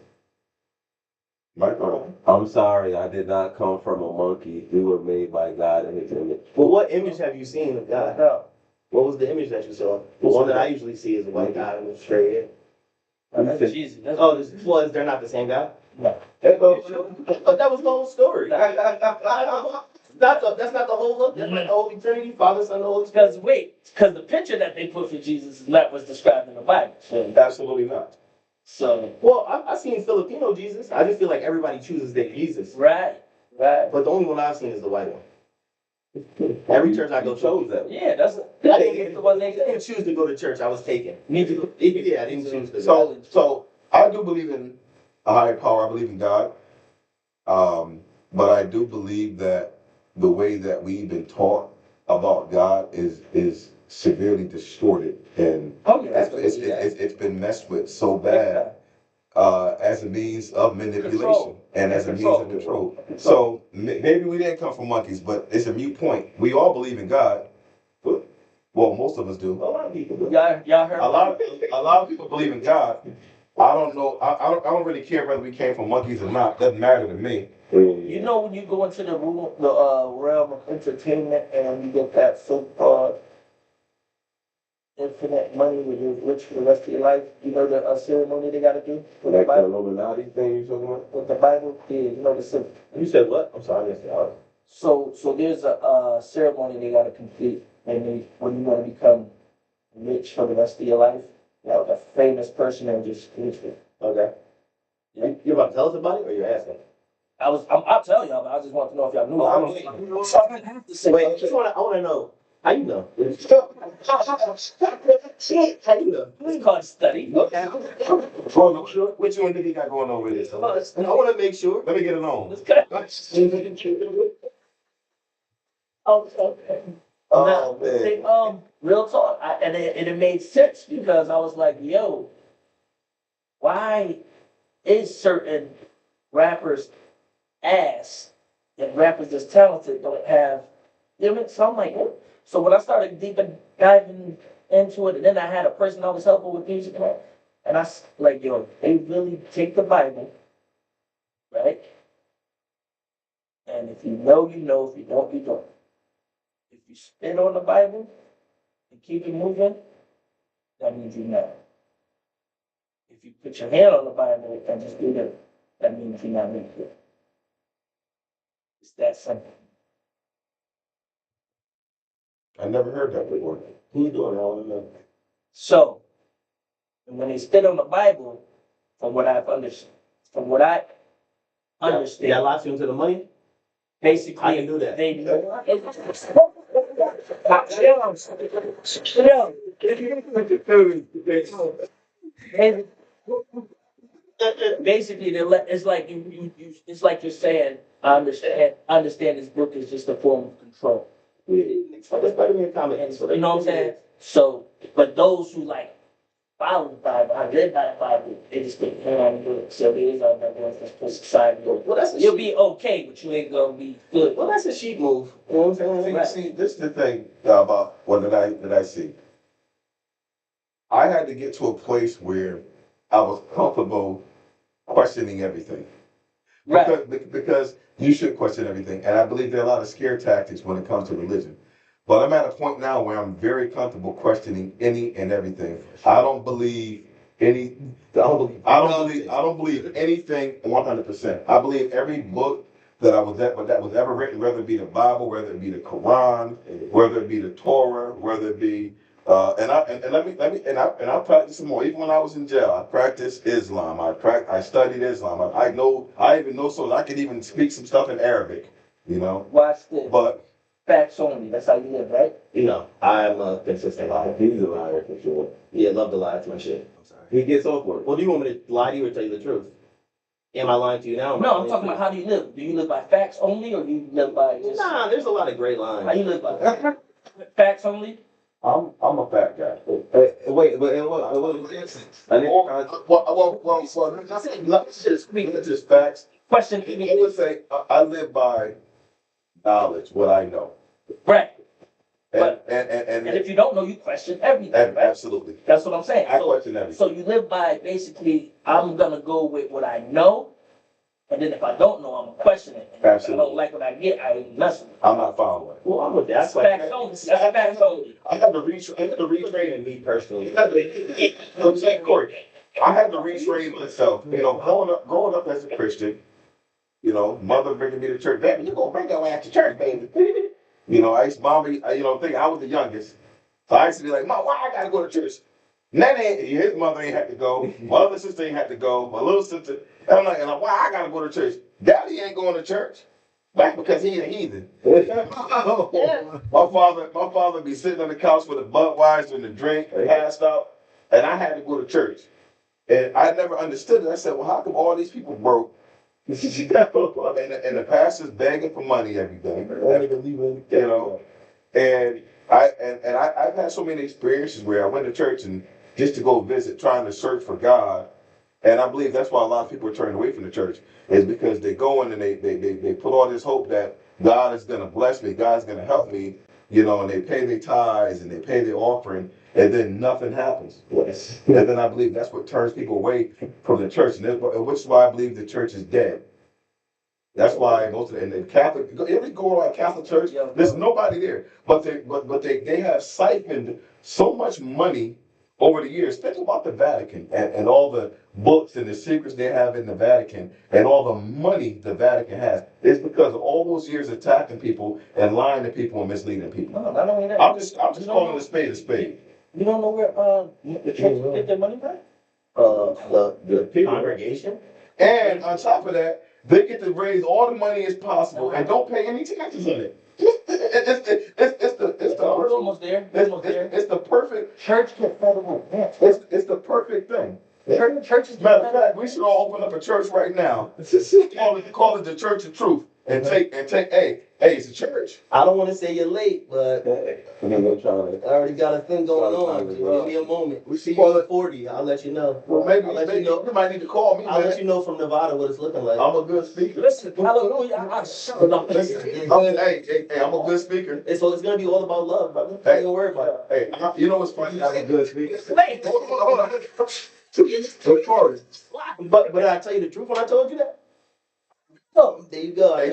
Micro. I'm sorry, I did not come from a monkey. We were made by God in His image. well, what image have you seen of God? No. What was the image that you saw? The one that I usually see is a white guy with straight hair. That's Jesus. That's Oh, they're not the same guy? No. But that was the whole story. That's not the whole look. That's like the Holy Trinity, Father, Son, and Holy Spirit. Because the picture that they put for Jesus is not what's described in the Bible. Absolutely not. So Well, I've seen Filipino Jesus. I just feel like everybody chooses their Jesus. right. But the only one I've seen is the white one. Every church I go You chose to. that. Yeah, that's I didn't, the one I they didn't choose to go to church. I was taken. need to. Yeah, I didn't choose to go. So I do believe in a higher power. I believe in God. But I do believe that the way that we've been taught about God is severely distorted, and Oh yeah, it's been messed with so bad as a means of manipulation Control. and as a means of control. So maybe we didn't come from monkeys, but it's a mute point. We all believe in God. Well, most of us do. A lot of people do. Y'all heard? A lot of people believe in God. I don't know. I don't really care whether we came from monkeys or not. Doesn't matter to me. You know when you go into the realm of entertainment and you get that so-called infinite money when you're rich for the rest of your life, you know the ceremony they got to do with the Like the Bible. Illuminati thing you talking about? With the Bible, yeah, you know the You said what? I'm sorry, I missed it. So there's a ceremony they got to complete, and when you want to become rich for the rest of your life, like a famous person and just Okay. You're about to tell us about it, or you're asking? I'll tell y'all, but I just want to know if y'all knew. I don't don't- So I have to say. Wait, I want to know. How you know? How you know? It's called study. Which one did he got going over this? I want to make sure. Let me get it on. It's good. Oh, okay. Oh, Nah, man. see, real talk, and it made sense because I was like, yo, why is certain rappers ass and rappers that's talented don't have, you know what I mean? So I'm like, what? So when I started deep diving into it, and then I had a person I was helping with music, and like, yo, they really take the Bible, right? And if you know, you know. If you don't, you don't. If you spit on the Bible and keep it moving, that means you know. If you put your hand on the Bible and just do that means you're not making it. It's that simple. I never heard that before. Who you doing? I don't know. So, when they spit on the Bible, from what I understand, They got locked you into the money? basically, I can do that. They basically, it's like it's like you're saying, I understand this book is just a form of control. It's better than comment. You know what I'm saying? So, but those who like follow the Bible, I live by the Bible, they just think, I'm good. So it is our number one for society. Well, that's a You'll sheep. be okay, but you ain't gonna be good. Well, that's a sheep move. You know what I'm saying? Right. See, this is the thing about what did I see? I had to get to a place where I was comfortable questioning everything. Right. Because you should question everything. And I believe there are a lot of scare tactics when it comes to religion. But I'm at a point now where I'm very comfortable questioning any and everything. I don't believe I don't believe anything 100%. I believe every book that was ever written, whether it be the Bible, whether it be the Quran, whether it be the Torah, whether it be and I practiced some more. Even when I was in jail, I practiced Islam. I studied Islam. I even know so I could even speak some stuff in Arabic, you know. Watch this. But Facts only. That's how you live, right? You know, I'm a consistent liar. He's a liar for sure. Yeah, love to lie to my shit. I'm sorry. He gets off on it. Well, do you want me to lie to you or tell you the truth? Am I lying to you now? No, I'm talking about how do you live? Do you live by facts only, or do you live by just Nah, there's a lot of great lines. how you live by facts only? I'm a fat guy. Wait, but and what was this? I didn't. Let's just facts. Question. I would say I live by knowledge, what I know. Right. And And if you don't know, you question everything. Right? absolutely. That's what I'm saying. I question everything. So you live by basically, I'm gonna go with what I know, and then if I don't know, I'm gonna question it. And if Absolutely. I don't like what I get, I ain't messing with it. I'm not following. Well, I'm with that. That's facts only. That's facts only. I had to retrain Me personally. I'm saying, Corey, I had to retrain myself. You know, growing up as a Christian, you know, mother bringing me to church. Baby, you gonna bring your ass to church, baby. You know, I used to think I was the youngest. So I used to be like, Mom, why I gotta go to church? His mother ain't had to go. My other sister ain't had to go. My little sister. And I'm like, why I gotta go to church? Daddy ain't going to church. Back because he a heathen. My father be sitting on the couch with a Budweiser and a drink, passed out, and I had to go to church. And I never understood it. I said, well, how come all these people broke? and the pastor's begging for money every day. You know, and I've had so many experiences where I went to church and just to go visit, trying to search for God. And I believe that's why a lot of people are turning away from the church, is because they go in and they put all this hope that God is going to bless me, God's going to help me, you know, and they pay their tithes and they pay their offering, and then nothing happens. Yes. And then I believe that's what turns people away from the church, which is why I believe the church is dead. That's why most of the Catholic, if you go to a Catholic church, there's nobody there, but they have siphoned so much money over the years. Think about the Vatican and all the books and the secrets they have in the Vatican and all the money the Vatican has. It's because of all those years attacking people and lying to people and misleading people. No, not only that. I'm just calling a spade a spade. You don't know where the church get their money from? The congregation. And on top of that, they get to raise all the money as possible and don't pay any taxes on it. It's We're almost there. We're almost there. It's the perfect. Church get federal grants. It's the perfect thing. Church is Matter of fact, we should all open up a church right now. Call it the Church of Truth and take. Hey, Hey, it's a church. I don't wanna say you're late, but And then they're trying I already got a thing going on. Sometimes, Just give me a moment. We see See you you. at 40, I'll let you know. Well, maybe, I'll let maybe you know. you might need to call me, I'll let man. you know from Nevada what it's looking like. I'm a good speaker. Listen, hallelujah, I shut up. Listen, hey, I'm a good speaker. So it's gonna be all about love, brother. Hey. Don't even worry about it. Hey, you know what's funny? I'm a good speaker. Wait. Hold on. Sorry. But I tell you the truth when I told you that? Oh, there you go. I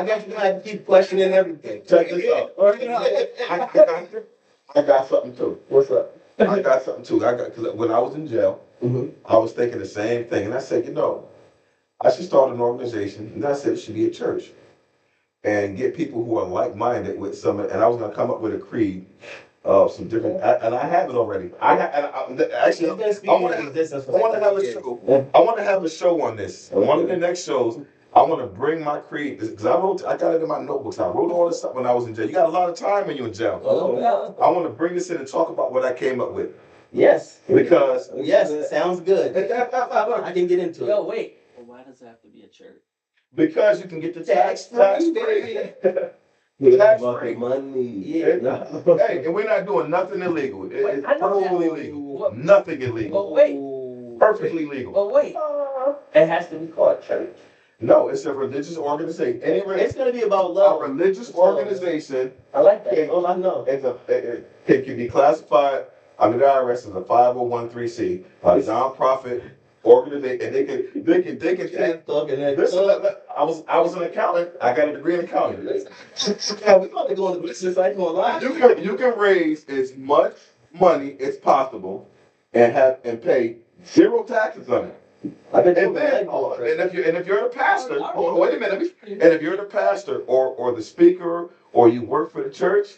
guess you might keep questioning everything. Check this out. I got something too. What's up? I got something too. Cause when I was in jail, Mm-hmm. I was thinking the same thing, and I said, I should start an organization, and I said it should be a church, and get people who are like-minded with some. And I was gonna come up with a creed of some different, and I have it already. Actually, I want to have a show. I want to have a show on this. And one of the next shows, I want to bring my creed because I got it in my notebooks. I wrote all this stuff when I was in jail. You got a lot of time when you're in jail. Oh, yeah. I want to bring this in and talk about what I came up with Yes. because Yes, it sounds good. I can get into Yo, it. wait. Well, why does it have to be a church? because you can get the tax Tax-free, free. baby. Tax about free. the money. Yeah. Hey, and we're not doing nothing illegal. It's I know that. totally legal. What? Nothing But illegal. wait. Perfectly legal. But wait. It has to be called church. No, it's a religious organization. It's gonna be about A love. religious organization I like that. That's all I know. it can be classified under the IRS as a 501c, a nonprofit organization, and they can take. Talking that Listen, talk. I was an accountant. I got a degree in accounting. Yeah, we about to go into business. I ain't gonna lie. You can raise as much money as possible and pay zero taxes on it. I've been And doing then, that. and if you're the pastor, wait a minute, and if you're the pastor or the speaker or you work for the church,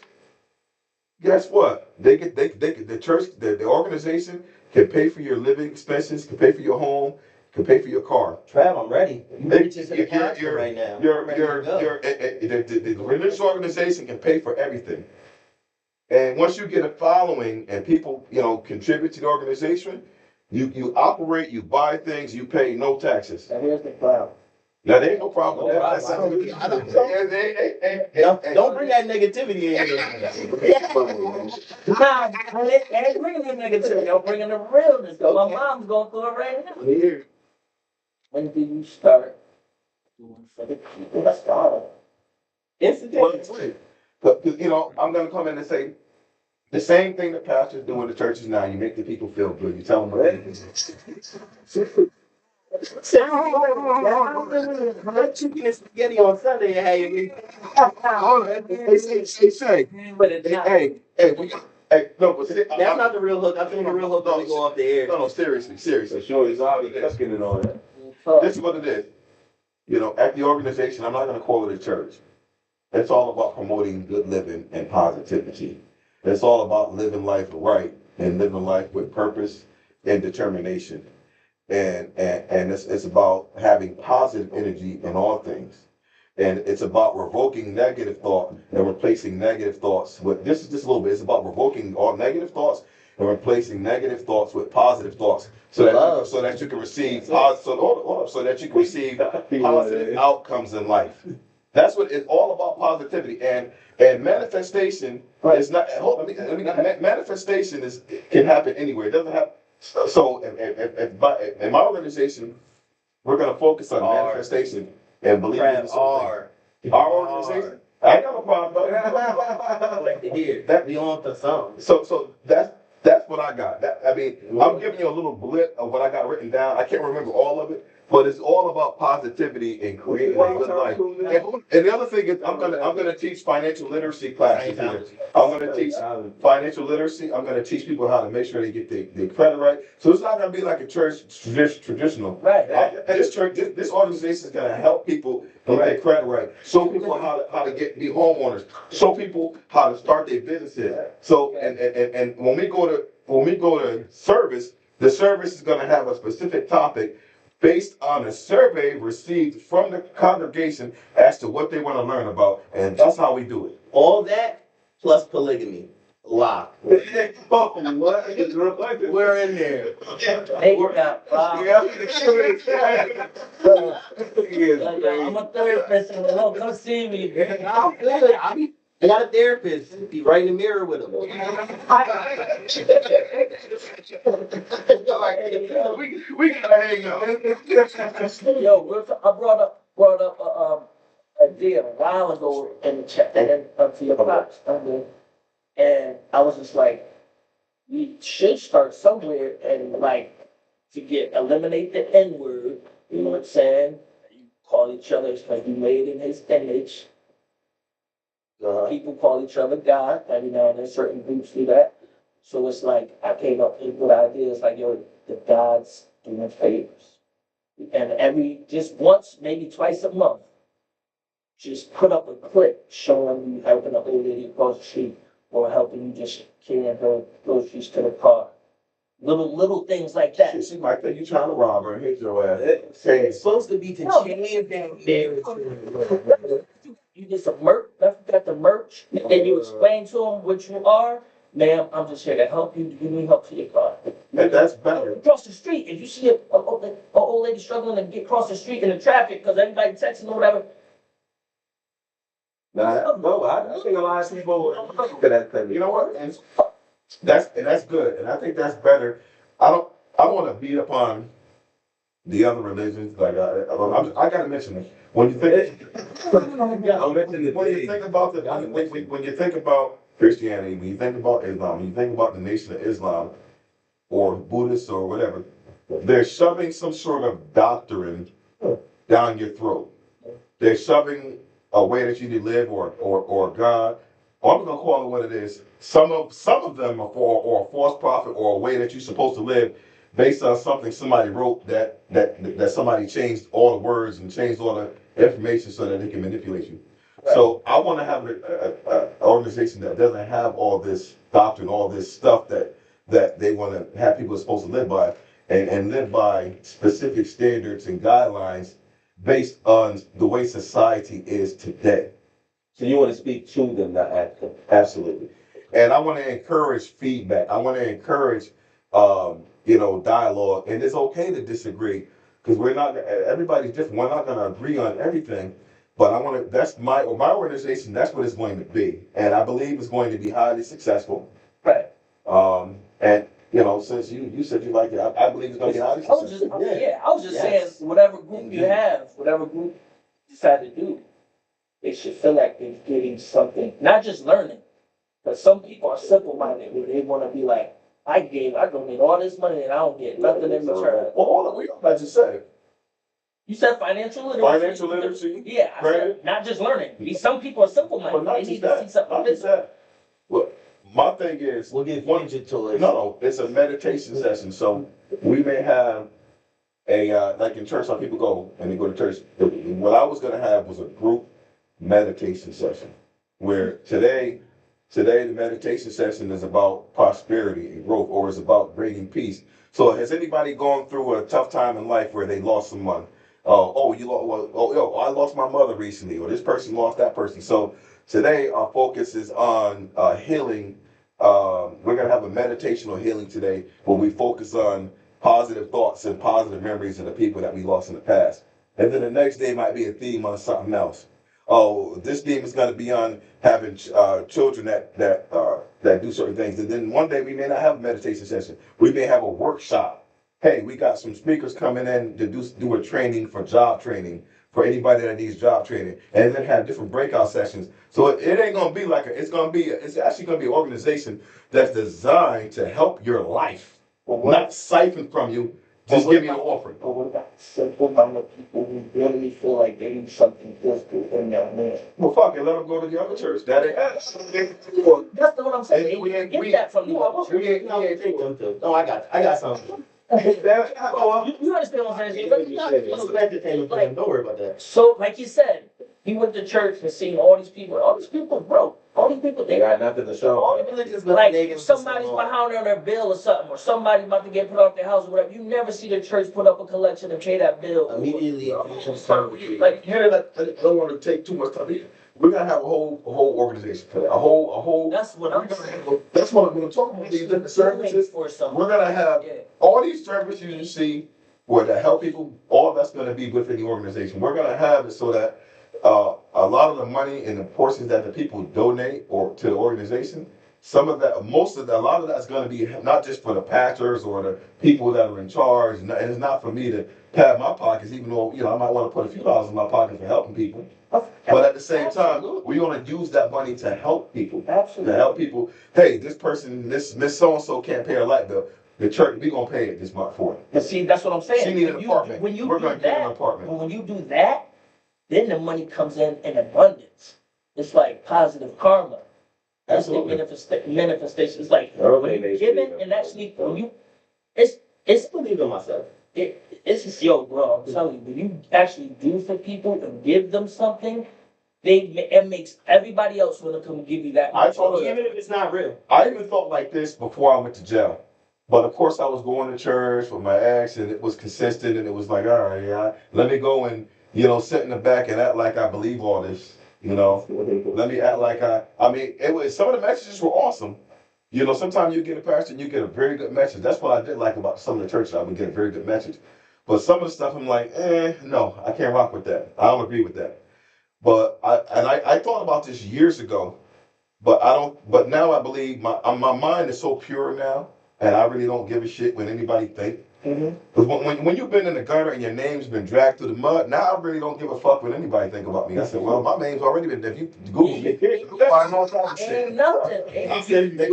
guess what? The church, the organization can pay for your living expenses, can pay for your home, can pay for your car. Trav, I'm ready. You They- reaching to the pastor right now. Your I'm ready to go. the religious organization can pay for everything. And once you get a following and people, contribute to the organization, you operate, you buy things, you pay no taxes. Now here's the clown. Now there ain't no problem with No that. problem. Don't Don't bring that negativity in here. Nah, I ain't bringing the negativity. I'm bringing the realness. Cause my mom's going through it right now. Here. When did you start doing for the people that started? Incidentally. But, I'm gonna come in and say, the same thing that pastors do in the churches now, you make the people feel good, you tell them what they do. Chicken and spaghetti on Sunday. Hey, Say, But it's not. hey, no, but see, that's not the real hook. I think the real hook when we go off the air. no, seriously. For sure, he's already cooking and all that. This is what it is. At the organization, I'm not gonna call it a church. It's all about promoting good living and positivity. It's all about living life right and living life with purpose and determination. And it's about having positive energy in all things. And it's about revoking negative thought and replacing negative thoughts with this is just a little bit. It's about revoking all negative thoughts and replacing negative thoughts with positive thoughts. So that you can receive so that you can receive positive outcomes in life. That's what it's all about, positivity and manifestation is not. Manifestation can happen anywhere. It doesn't have. So in my organization, we're gonna focus on manifestation and believing in R. our organization. I ain't got no problem, brother. I like to hear. That- Be on to something. So that's what I got. I'm giving you a little blip of what I got written down. I can't remember all of it, but it's all about positivity and creating a good life. And the other thing is, I'm gonna teach financial literacy classes here. I'm gonna teach financial literacy. I'm gonna teach people how to make sure they get their credit right. So it's not gonna be like a church traditional. Right. This organization is gonna help people get their credit right. Show people how to be homeowners. Show people how to start their businesses. So and when we go to service, the service is gonna have a specific topic based on a survey received from the congregation as to what they want to learn about, and that's how we do it. All that plus polygamy. Lock. Oh, what? It's reflected. We're in there. They got problems. Yeah, I'm a therapist, and oh, come see me. I'm good. I got a therapist. Be right in the mirror with him. we gotta hang up. Yo, I brought up a deal a while ago in the chat and to your pops, and I was just like, we should start somewhere and like to eliminate the N word. You know what I'm saying? You call each other because you made in His image. People call each other God. Every now and then, certain groups do that. So it's like I came up with a good idea. It's like, yo, the God's doing favors, and just once, maybe twice a month, just put up a clip showing you helping an old lady across the street or helping you just carrying her groceries to the car. Little things like that. She might think you trying to rob her and hit your ass. It's supposed to be to No. change that narrative. You get some merch, you got the merch, and then you explain to them what you are. Ma'am, I'm just here to help you. Do you need help to your car? And that's better. Across the street, if you see a old lady struggling to get across the street in the traffic because everybody texting or whatever, Nah, no, I think a lot of people look at that thing. You know what? And that's good, and I think that's better. I want to beat upon the other religions. Like I gotta mention it. When you think, I'll mention the when you day. think about when you think about Christianity, when you think about Islam, when you think about the Nation of Islam, or Buddhists or whatever, they're shoving some sort of doctrine down your throat. They're shoving a way that you need to live or God. Or I'm gonna call it what it is. Some of them are for a false prophet or a way that you're supposed to live based on something somebody wrote that somebody changed all the words and changed all the information so that they can manipulate you. Right. So I want to have an organization that doesn't have all this doctrine, all this stuff that they want to have people supposed to live by and live by specific standards and guidelines based on the way society is today. So you want to speak to them, not at them. Absolutely. And I want to encourage feedback. I want to encourage, dialogue. And it's okay to disagree because everybody's different. We're not going to agree on everything. But that's my organization, that's what it's going to be. And I believe it's going to be highly successful. right? And, since you said you like it, I believe it's going to be highly I was just, successful. I was just Yes. saying, whatever group you have, whatever group you decide to do, they should feel like they're getting something, not just learning. Because some people are simple-minded, where they want to be like, I donate all this money and I don't get nothing in return. Well, hold on, we got to say. You said financial literacy. Financial literacy. Yeah, I said, not just learning. Some people are But simple-minded, not they just need to see that. something Not just physical. that. Look, my thing is, We'll give One- Ninja toys. no, it's a meditation session. So we may have like in church, some people go and they go to church. What I was gonna have was a group meditation session where today the meditation session is about prosperity and growth, or it's about bringing peace. So has anybody gone through a tough time in life where they lost someone? I lost my mother recently, or this person lost that person. So today our focus is on healing. We're gonna have a meditational healing today where we focus on positive thoughts and positive memories of the people that we lost in the past. And then the next day might be a theme on something else. Oh, this theme is gonna be on having children that do certain things. And then one day we may not have a meditation session. We may have a workshop. Hey, we got some speakers coming in to do a training for job training for anybody that needs job training, and then have different breakout sessions. So it ain't gonna be like it's actually gonna be an organization that's designed to help your life, not siphon from you. Just give me an offering. But what about simple-minded people who really feel like they need something physical in their hand? Well, fuck it, let them go to the other church. That ain't. That's what I'm saying. And we ain't- Get we- that from the other We ain't Take them too. No, I got something. You understand what I'm saying? It's entertainment for them. Don't worry about that. So, like you said, he went to church and seen all these people. All these people broke. All these people, They got nothing to show. All the religions but like niggas somebody's just behind on their bill or something, or somebody about to get put off their house or whatever. You never see the church put up a collection and pay that bill. immediately. Like, I don't want to take too much time. we're gonna have a whole organization for that. A whole. That's what I'm saying. That's what I'm gonna talk about. These different services. For something. We're gonna have Yeah. all these services you see where to help people. All that's gonna be within the organization. We're gonna have it so that a lot of the money and the portions that the people donate or to the organization, some of that, most of that, a lot of that's going to be not just for the pastors or the people that are in charge, and it's not for me to pad my pockets, even though I might want to put a few dollars in my pocket for helping people. But at the same time, we're going to use that money to help people. Absolutely. To help people. Hey, this person, this Miss So and So can't pay her light bill. The church, we gonna pay it this month for it. But see, that's what I'm saying. She need an apartment. When you We're do gonna get an that, apartment. when you do that, then the money comes in abundance. It's like positive karma. That's the Absolutely. manifestation. It's like when you give it and actually when you, it's believe in myself. it's just yo, bro. I'm telling you, when you actually do for people and give them something, it makes everybody else want to come and give you that. I told her Even if it's not real. I even thought like this before I went to jail. But of course, I was going to church with my ex, and it was consistent, and it was like, all right, yeah, let me go and sit in the back and act like I believe all this. Let me act like I mean, it was some of the messages were awesome. Sometimes you get a pastor and you get a very good message. That's what I did like about some of the churches. I would get a very good message. But some of the stuff I'm like, no, I can't rock with that. I don't agree with that. But I thought about this years ago, but I don't. But now I believe my mind is so pure now, and I really don't give a shit when anybody think. Because when you've been in the gutter and your name's been dragged through the mud, now I really don't give a fuck what anybody think about me. I said, well, my name's already been. If you Google me, you'll find all kinds of shit. Ain't nothing. They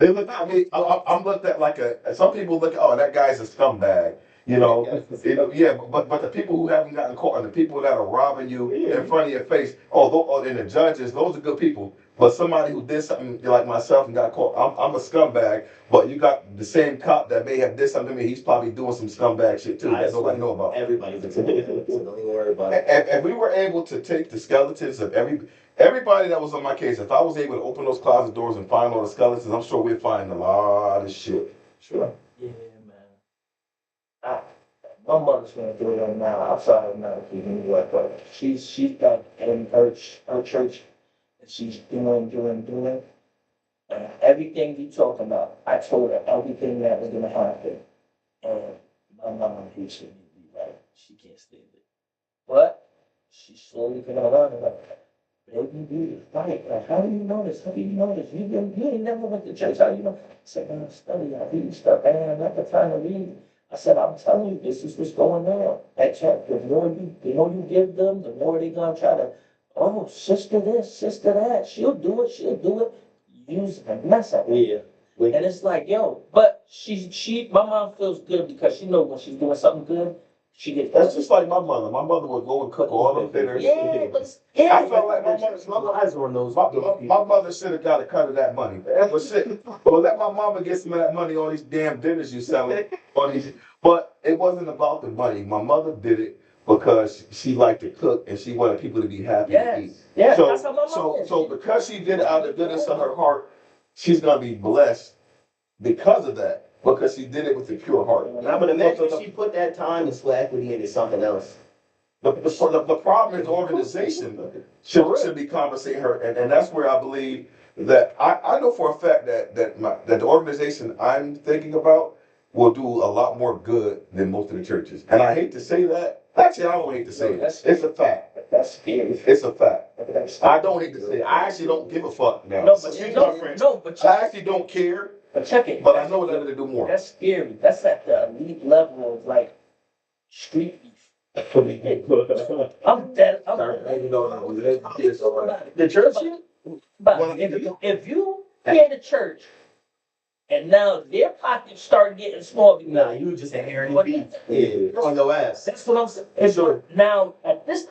look at me. I'm looked at like some people look. Oh, that guy's a scumbag. Yeah, but the people who haven't gotten caught and the people that are robbing you in front of your face, and the judges, those are good people. But somebody who did something like myself and got caught, I'm a scumbag. But you got the same cop that may have did something to me. He's probably doing some scumbag shit too that nobody know about. Everybody's a don't even worry about it. And we were able to take the skeletons of everybody that was on my case. If I was able to open those closet doors and find all the skeletons, I'm sure we'd find a lot of shit. Sure. Yeah, man. My mother's gonna do it right now. Outside of now, keeping what, but she's back in her church, and she's doing. And everything you talking about, I told her everything that was gonna happen, and my mom hates me to be like, she can't stand it. But she's slowly gonna learn like, baby, you right. Like, how do you know this? How do you know this? You ain't never went to church. How do you know? I said, man, I study, I read stuff, man. I never time to read. I said, I'm telling you, this is what's going on. At church, the more you give them, the more they gonna try to, oh, sister this, sister that. She'll do it. Use the mess up. Yeah. And it's like, yo, but my mom feels good because she knows when she's doing something good, she gets. That's just like my mother. My mother would go and cook all them dinners. Yeah, but I felt like my eyes on those. My mother should have got a cut of that money. But shit, well, let my mama get some of that money on these damn dinners you selling. But it wasn't about the money. My mother did it because she liked to cook and she wanted people to be happy to eat. Yeah, so, that's how my mom is. So because she did it out of the goodness of her heart, she's gonna be blessed because of that. Because she did it with a pure heart. But imagine she put that time and sweat equity into something else. The problem is organization should be compensating her, and that's where I believe that I know for a fact that the organization I'm thinking about will do a lot more good than most of the churches. And I hate to say that. Actually, I don't hate to say it. It's a fact. That's scary. It's a fact. I don't hate to say it. I actually don't give a fuck now. But I actually don't care. But check it. But I know that to do more. That's scary. That's at the elite level of like street beef. I'm dead. The church? But if you hear the church and now their pockets start getting small, nah, you just inheriting beef. Yeah, on your ass. That's what I'm saying. Sure. Now at this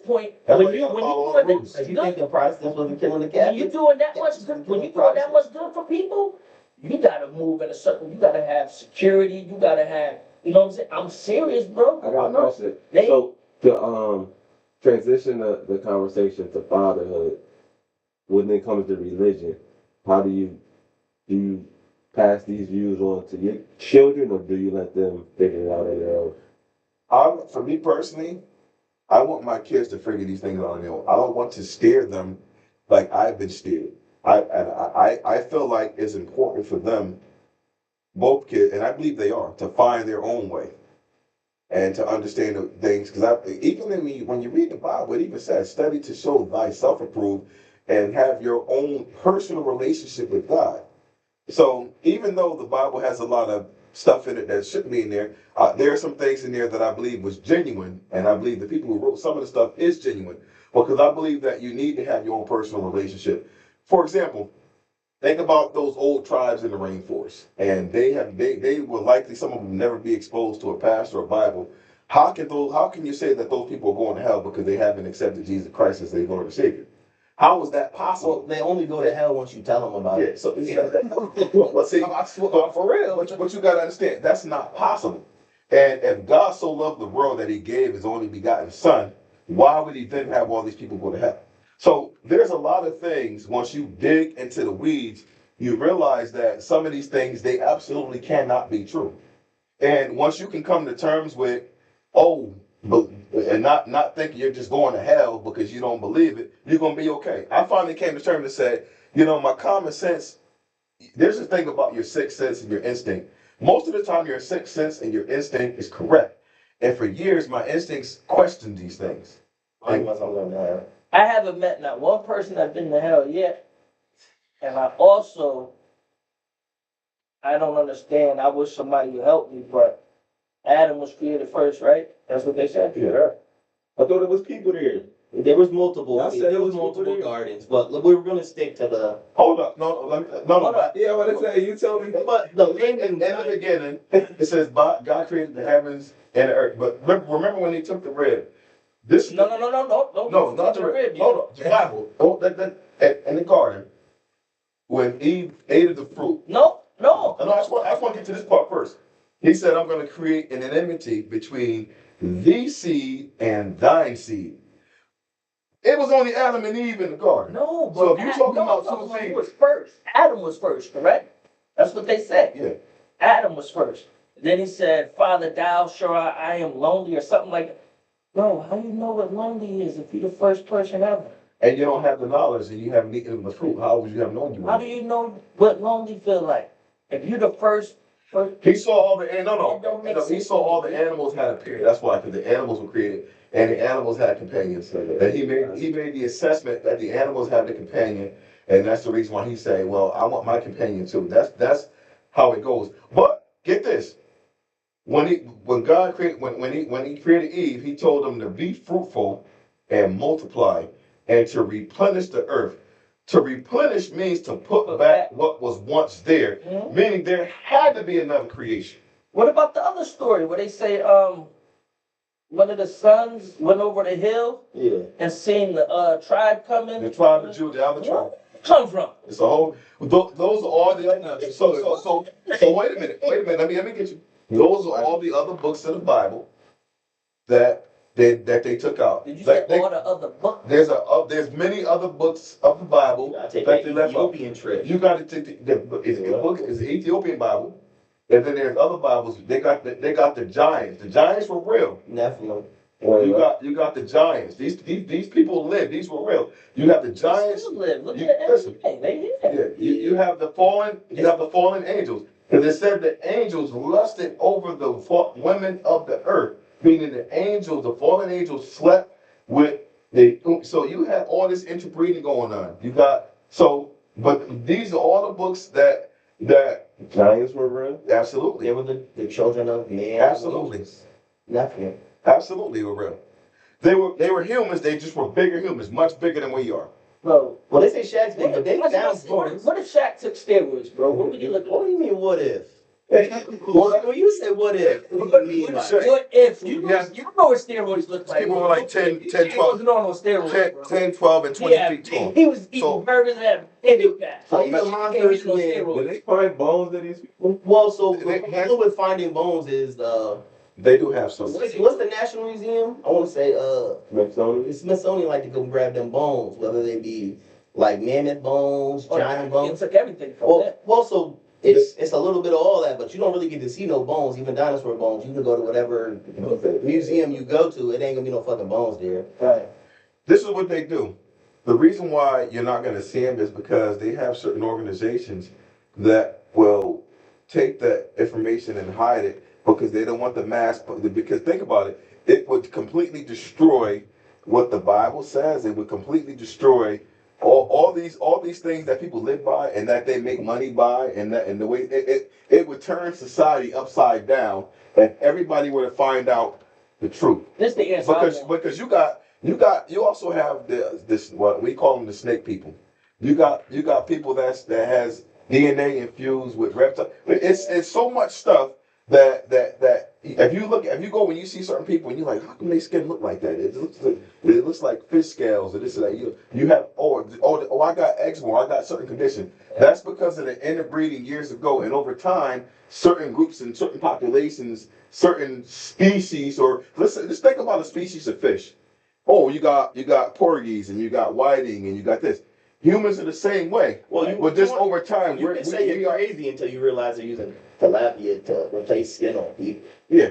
point, when you doing this, you think the process wasn't killing the cat? when you doing that much good, for people, you gotta move in a certain. You gotta have security. You gotta have. You know what I'm saying? I'm serious, bro. I got a question. So to transition the conversation to fatherhood, when it comes to religion, how do you pass these views on to your children, or do you let them figure it out on their own? For me personally, I want my kids to figure these things out on their own. I don't want to steer them like I've been steered. I feel like it's important for them, both kids, and I believe they are, to find their own way and to understand the things. Because even when you read the Bible, it even says, "Study to show thyself approved, and have your own personal relationship with God." So even though the Bible has a lot of stuff in it that shouldn't be in there are some things in there that I believe was genuine, and I believe the people who wrote some of the stuff is genuine. Because I believe that you need to have your own personal relationship. For example, think about those old tribes in the rainforest, and they will likely, some of them, never be exposed to a pastor or Bible. How can you say that those people are going to hell because they haven't accepted Jesus Christ as their Lord and Savior? How is that possible? Well, they only go to hell once you tell them about Yeah, it. so but see, for real, but you gotta understand that's not possible. And if God so loved the world that He gave His only begotten Son, why would He then have all these people go to hell? So there's a lot of things. Once you dig into the weeds, you realize that some of these things they absolutely cannot be true. And once you can come to terms with, oh, but and not thinking you're just going to hell because you don't believe it, you're gonna be okay. I finally came to terms and said, my common sense. There's a thing about your sixth sense and your instinct. Most of the time, your sixth sense and your instinct is correct. And for years, my instincts questioned these things. I was going to hell. I haven't met not one person that's been to hell yet. And I don't understand. I wish somebody would help me, but Adam was created first, right? That's what they said. Yeah. I thought it was people there. There was multiple. I said There it was was multiple people there. gardens, but look, we were going to stick to the. Hold up, no. Yeah, what I say? You told me. But the In the beginning, it says God created the heavens and the earth. But remember when He took the rib? This No, not the rib. Hold up, the Bible. In the garden, when Eve ate of the fruit. No. I just want to get to this part first. He said, "I'm going to create an enmity between thee seed and thine seed." It was only Adam and Eve in the garden. No, but So if you're talking no, about two who things, was first. Adam was first, correct? That's what they said. yeah. Adam was first. Then he said, "Father, thou sure I am lonely," or something like that. Bro, how do you know what lonely is if you're the first person ever? And you don't have the knowledge, and you haven't eaten the fruit. How would you have known you? How do you know what lonely feel like? If you're the first. He saw all the That don't make He sense. saw all the animals had a period. That's why, because the animals were created, and the animals had companions. And he made the assessment that the animals had a companion, and that's the reason why he said, "Well, I want my companion too." That's how it goes. But get this: when he created Eve, He told them to be fruitful and multiply, and to replenish the earth. To replenish means to put back what was once there, Mhm. meaning there had to be another creation. What about the other story where they say one of the sons went over the hill Yeah. and seen the tribe coming? The tribe of Judah, the other tribe. Where it come from? It's a whole. Those are all the. So wait a minute. Let me get you. Those are all the other books in the Bible that they took out. Did you say They- all the other books? There's many other books of the Bible I take that the they left out. Ethiopian trip. You got to take the book is the Ethiopian Bible, and then there's other Bibles. They got the giants. The giants were real. Nephilim. You got the giants. These people lived. These were real. You have the They giants. still live. Look You- at listen. everything. They Yeah, did. you have the fallen. You have the fallen angels. Because it said the angels lusted over the women of the earth, meaning the angels, the fallen angels, slept with the. So you have all this interbreeding going on. You got but these are all the books that Giants were real. absolutely, They were the children of man. absolutely, Nephilim. absolutely were real. They were humans. They just were bigger humans, much bigger than we are. Bro, Well, they say Shaq's big, but they what down if for it. Shaq took steroids, bro? What would he look What like? do you mean, what if? When you say what if, what do you mean by Shaq- What if? You Yeah. know what steroids look like. People were like 10, He 12, wasn't on no steroids, 10, bro. 10, 12, and 20 Yeah, feet tall. he was eating So- burgers and had a baby fat. So He even can't monsters use no with- Did steroids. they find bones of these people? Well, so They- the deal with finding bones is They do have some. what's the National Museum? I want to say Smithsonian? the Smithsonian like to go grab them bones, whether they be like mammoth bones, giant He bones. took everything from there. Well, so it's a little bit of all that, but you don't really get to see no bones, even dinosaur bones. You can go to whatever museum you go to, it ain't gonna be no fucking bones there. Right. This is what they do. The reason why you're not going to see them is because they have certain organizations that will take that information and hide it because they don't want the mass. Because think about it, it would completely destroy what the Bible says. It would completely destroy all these things that people live by and that they make money by, and the way it would turn society upside down if everybody were to find out the truth. This the answer. Because you also have this what we call them the snake people. You got people that has DNA infused with reptile. It's so much stuff that if you go when you see certain people and you're like, how come their skin look like that? It looks like fish scales or this or that. You have I got eczema, I got certain condition. That's because of the interbreeding years ago, and over time, certain groups and certain populations, certain species, or listen, just think about a species of fish. Oh, you got porgies and you got whiting and you got this. Humans are the same way. Well, but just over time, you can say you're crazy until you realize they're using tilapia to replace skin on people. Yeah,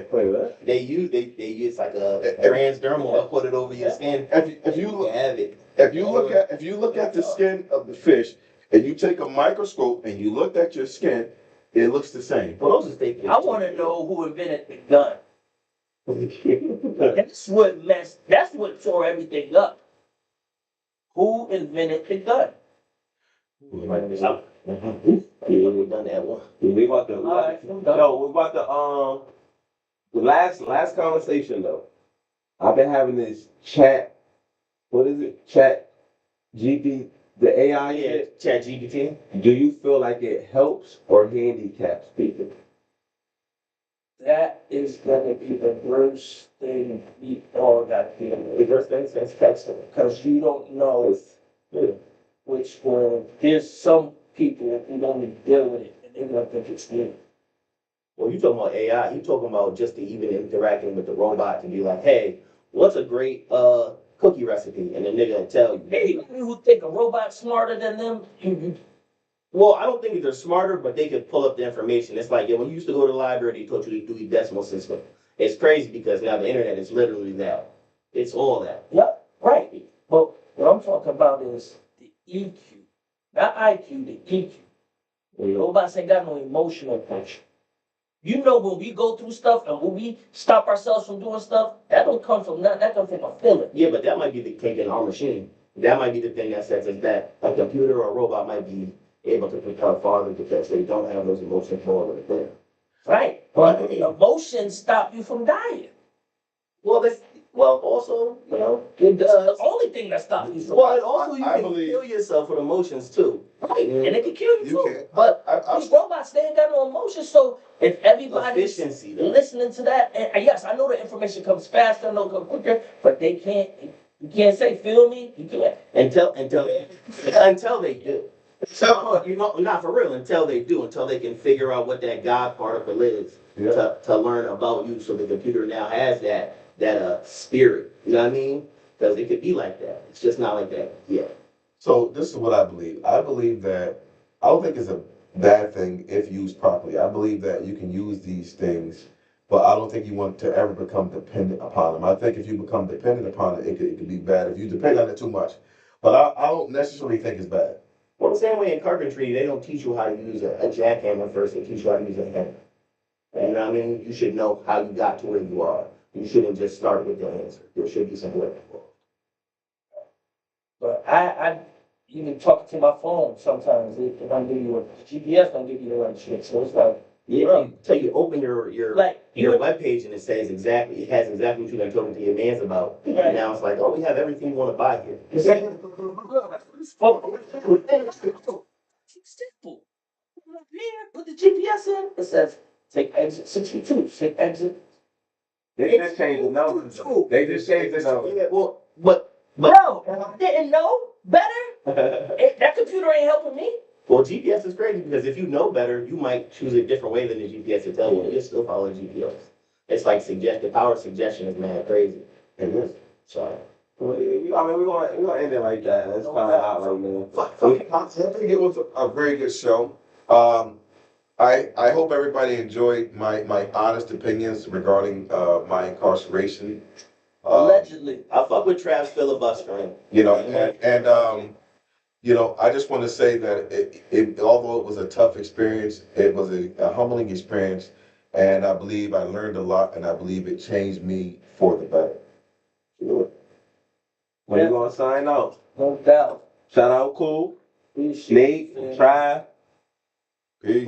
they use like a transdermal. They'll put it over your skin. If you have it. If you look at the skin of the fish and you take a microscope and you look at your skin, it looks the same. Well, those are fake. I want to know who invented the gun. That's what tore everything up. Who invented the gun? We've done that one. We about to. Alright, No, we're about to. The last conversation though. I've been having this chat. What is it? Chat GP. The AI. Yeah, Chat GPT. Do you feel like it helps or handicaps people? That is gonna be the worst thing we all got to deal with. The first thing is texting. Because you don't know which one. There's some people who don't deal with it and they're gonna think it's new. Well, you talking about AI? You talking about just even interacting with the robot to be like, hey, what's a great cookie recipe? And the nigga will tell you. Hey, who think a robot's smarter than them? Well, I don't think they're smarter, but they could pull up the information. It's like, yeah, when you used to go to the library, they taught you to do the decimal system. It's crazy because now the internet is literally that. It's all that. Yep, right. But what I'm talking about is the EQ. Not IQ, the EQ. Robots ain't got no emotional function. You know, when we go through stuff and when we stop ourselves from doing stuff, that don't come from nothing. That comes from a feeling. Yeah, but that might be the kink in our machine. That might be the thing that says is that a computer or a robot might be able to propel farther because they don't have those emotions forward there. Right. But emotions stop you from dying. Well, also, you know, It does. The only thing that stops you from Well, dying. and also you I can believe- kill yourself with emotions too. Right. And it can kill you You too. can. But I- these robots, they ain't got no emotions. So if everybody's Efficiency, though. listening to that, and yes, I know the information comes faster, I know it comes quicker, but they can't, you can't say, feel me? You can't. Until they do. So, you know, not for real, until they do, until they can figure out what that God particle is to learn about you so the computer now has that spirit. You know what I mean? Because it could be like that. It's just not like that yet. So this is what I believe. I believe that I don't think it's a bad thing if used properly. I believe that you can use these things, but I don't think you want to ever become dependent upon them. I think if you become dependent upon it, it could be bad if you depend on it too much. But I don't necessarily think it's bad. Well, the same way in carpentry, they don't teach you how to use a jackhammer first. They teach you how to use a hammer. You know what I mean? You should know how you got to where you are. You shouldn't just start with the answer. There should be some work involved. But I even talk to my phone sometimes. It don't give you GPS don't give you the right shit. So it's like, Yeah, until you open your like you webpage and it says exactly, it has exactly what you've been talking to your mans about. Right. And now it's like, oh, we have everything you want to buy here. it's simple. Up here, put the GPS in. It says take exit 62. Take exit. They just changed the numbers. They just changed the numbers. Yeah, well, but Bro, I didn't know better. That computer ain't helping me. well, GPS is crazy because if you know better, you might choose a different way than the GPS will tell you. And you still follow the GPS. It's like the power of suggestion is mad crazy. It is. So, I mean, we're gonna end it like that. That's kind of hot right now. I think it was a very good show. I hope everybody enjoyed my honest opinions regarding my incarceration. Allegedly. I fuck with Trav's filibustering. You know, and you know, I just want to say that although it was a tough experience, it was a humbling experience, and I believe I learned a lot, and I believe it changed me for the better. When you gonna sign out? No doubt. Shout out Cool, Appreciate Nate, Tribe. Peace.